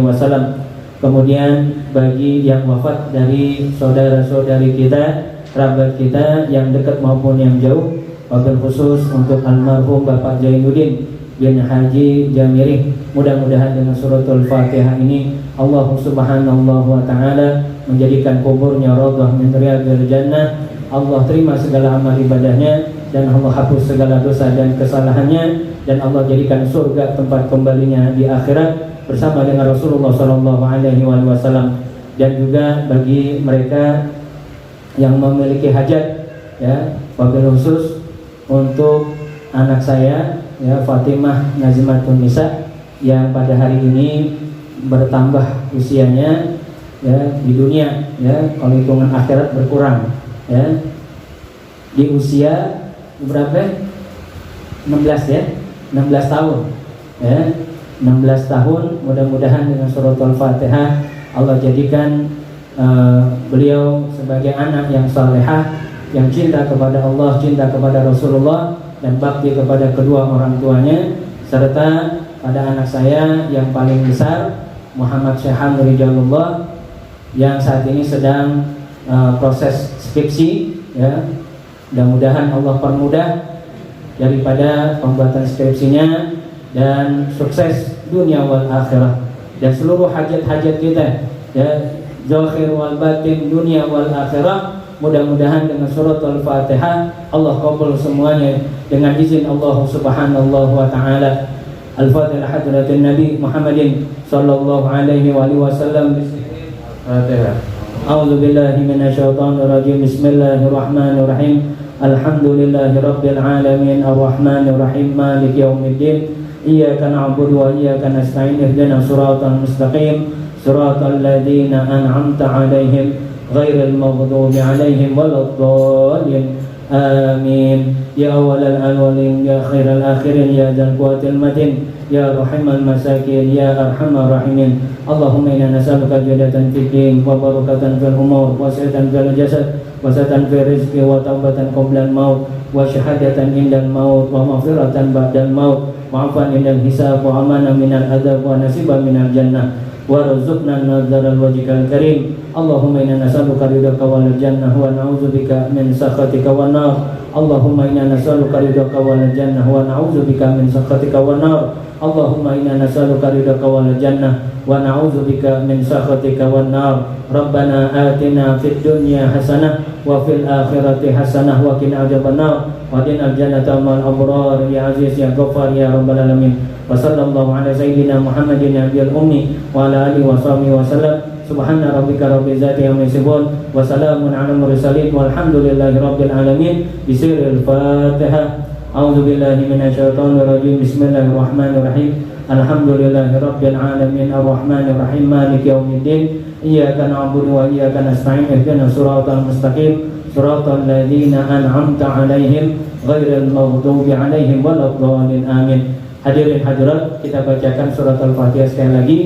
S3: wasallam. Kemudian bagi yang wafat dari saudara-saudari kita, kerabat kita yang dekat maupun yang jauh, wabil khusus untuk almarhum Bapak Jainuddin bin Haji Jamiri, mudah-mudahan dengan suratul Fatihah ini Allah subhanahu wa ta'ala menjadikan kuburnya raudhah min riyadil jannah. Allah terima segala amal ibadahnya dan Allah hapus segala dosa dan kesalahannya, dan Allah jadikan surga tempat kembalinya di akhirat bersama dengan Rasulullah sallallahu alaihi wasallam. Dan juga bagi mereka yang memiliki hajat, ya, wabil khusus untuk anak saya, ya, Fatimah Nazimatun Nisa, yang pada hari ini bertambah usianya, ya, di dunia, ya, kalau hitungan akhirat berkurang, ya, di usia berapa? 16, ya, 16 tahun, ya, 16 tahun. Mudah-mudahan dengan surat Al-Fatihah Allah jadikan beliau sebagai anak yang salehah, yang cinta kepada Allah, cinta kepada Rasulullah, dan bakti kepada kedua orang tuanya. Serta pada anak saya yang paling besar, Muhammad Syaham Rijalullah, yang saat ini sedang proses skripsi, ya. Mudah-mudahan Allah permudah daripada pembuatan skripsinya dan sukses dunia wal akhirah, dan seluruh hajat-hajat kita, ya, zahir wal batin, dunia wal akhirah. Mudah-mudahan dengan surat Al-Fatihah Allah kabul semuanya dengan izin Allah subhanahu wa ta'ala. Al-Fatihah hadratin Nabi Muhammadin sallallahu alaihi wasallam. Fatihah. A'udzu billahi minasyaitonir rajim. Bismillahirrahmanirrahim. Alhamdulillahi rabbil alamin arrahmanir rahim maliki yaumiddin iyyaka na'budu wa iyyaka nasta'in ihdinas siratal mustaqim siratal ladzina an'amta 'alaihim ghairil maghdubi 'alaihim waladdallin amin. Ya awwalal awwalin ya khairal akhirin ya dzal quwwatil matin ya rahimal masakin ya arhamar rahimin. Allahumma inna nas'aluka jadatan fid din wa barakatan fil umur wa sihhatan fil jasad wa satan fil rizqi wa taubatan qabla al maut wa syahadatan indal maut wa maghfiratan ba'dal maut wa 'afwan indal hisab wa amana minal adzab wa nasiban minal jannah wa rzuqna an-nadhara wajhikal karim. Allahumma inna nas'aluka ridhaka wal jannah wa na'udzubika min sakhatika wan nar. Allahumma inna nas'aluka ridhaka wal jannah wa na'udzubika min sakhatika wan nar. Allahumma inna nas'aluka ridhaka wal jannah wa na'udzubika min sakhatika wan nar. Rabbana atina fid dunya hasanah wa fil akhirati hasanah wa qina adzabannar wa qina jannata ma'al abrar ya aziz ya ghaffar ya rabbal alamin. Wa sallallahu ala sayyidina Muhammadin nabiyil ummi wa ala alihi wa sahbihi wa sallam. Subhana rabbika rabbil izzati amma yasifun wa salamun ala mursalin walhamdulillahi rabbil alamin. Bismillahil Fatihah. A'udzu billahi minasyaitonir rajim. Bismillahirrahmanirrahim. Alhamdulillahirabbil alamin arrahmanir rahim maliki yaumiddin iyyaka na'budu wa iyyaka nasta'in ihdinas siratal mustaqim siratal ladzina an'amta 'alaihim ghairil maghdubi 'alaihim waladdallin amin. Hadirin hadirat, kita bacakan surat Al-Fatihah sekali lagi.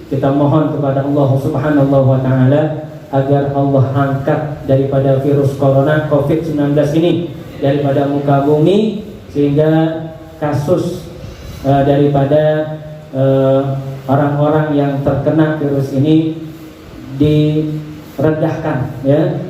S3: Kita mohon kepada Allah Subhanahu wa taala agar Allah angkat daripada virus corona COVID-19 ini daripada muka bumi, sehingga kasus daripada orang-orang yang terkena virus ini direndahkan, ya,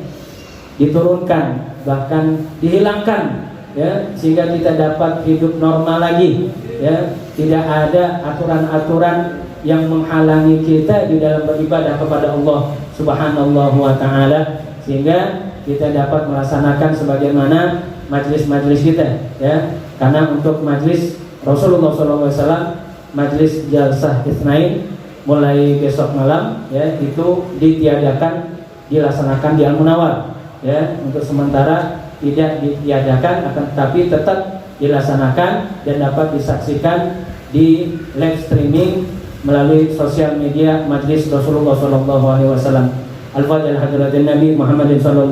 S3: diturunkan, bahkan dihilangkan, ya, sehingga kita dapat hidup normal lagi, ya. Tidak ada aturan-aturan yang menghalangi kita di dalam beribadah kepada Allah Subhanahu wa taala, sehingga kita dapat melaksanakan sebagaimana majlis-majlis kita, ya. Karena untuk majlis Rasulullah SAW, majlis jalsah Itsnain mulai besok malam, ya, itu ditiadakan, dilaksanakan di Al-Munawwar, ya. Untuk sementara tidak ditiadakan, akan tetapi tetap dilaksanakan dan dapat disaksikan di live streaming melalui sosial media Majlis Rasulullah SAW. Al-Fatihah hadirat Nabi Muhammad SAW.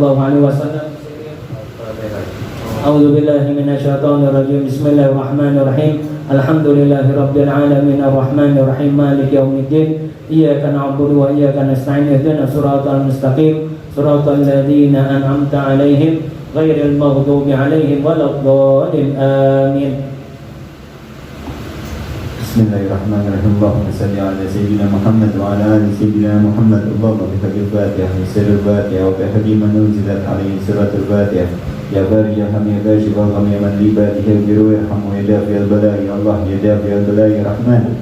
S3: A'udzu billahi minasyaitonir rajim. Bismillahirrahmanirrahim. Alhamdulillahirabbil alamin arrahmanir rahim maliki yaumiddin iyyaka na'budu wa iyyaka nasta'in ihdinas siratal mustaqim siratal ladzina an'amta 'alaihim ghairil maghdubi 'alaihim waladdallin amin.
S2: Bismillahirrahmanirrahim. Allahumma salli ala sayyidina Muhammad wa ala ali sayyidina Muhammad. Allahumma bihaqil Fatihah wa sirril Fatihah wa bihaqi man unzilat alaihi suratul Fatihah. Ya bari ya ham ya bashi wa gham ya man li badihi biru yarhamu ya dafi al-bala'i Allah ya dafi al-bala'i rahman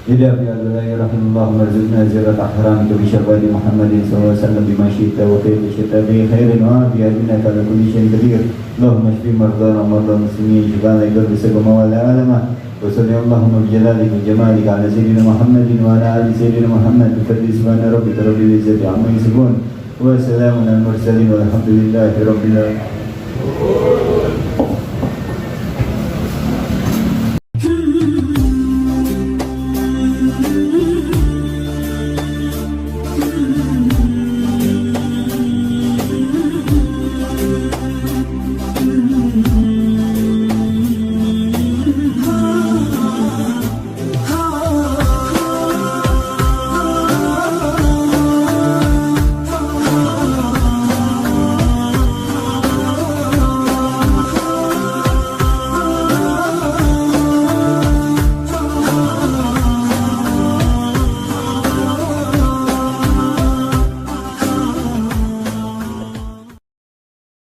S2: ya dafi al-bala'i rahim. Allahumma arzuqna ziyarat ahram bi syafati Muhammadin sallallahu alaihi wasallam bima syi'ta wa kayfa syi'ta bi khairin wa bi innaka ala kulli syai'in qadir. Allahumma shfi mardana wa mardal muslimin jibala idur bisagama wa la alama wa salli Allahumma bi jalalika wa jamalika ala sayyidina Muhammadin wa ala ali sayyidina Muhammad bi fadli subhana rabbika rabbil izzati amma yasifun wa salamun al mursalin walhamdulillahi rabbil alamin.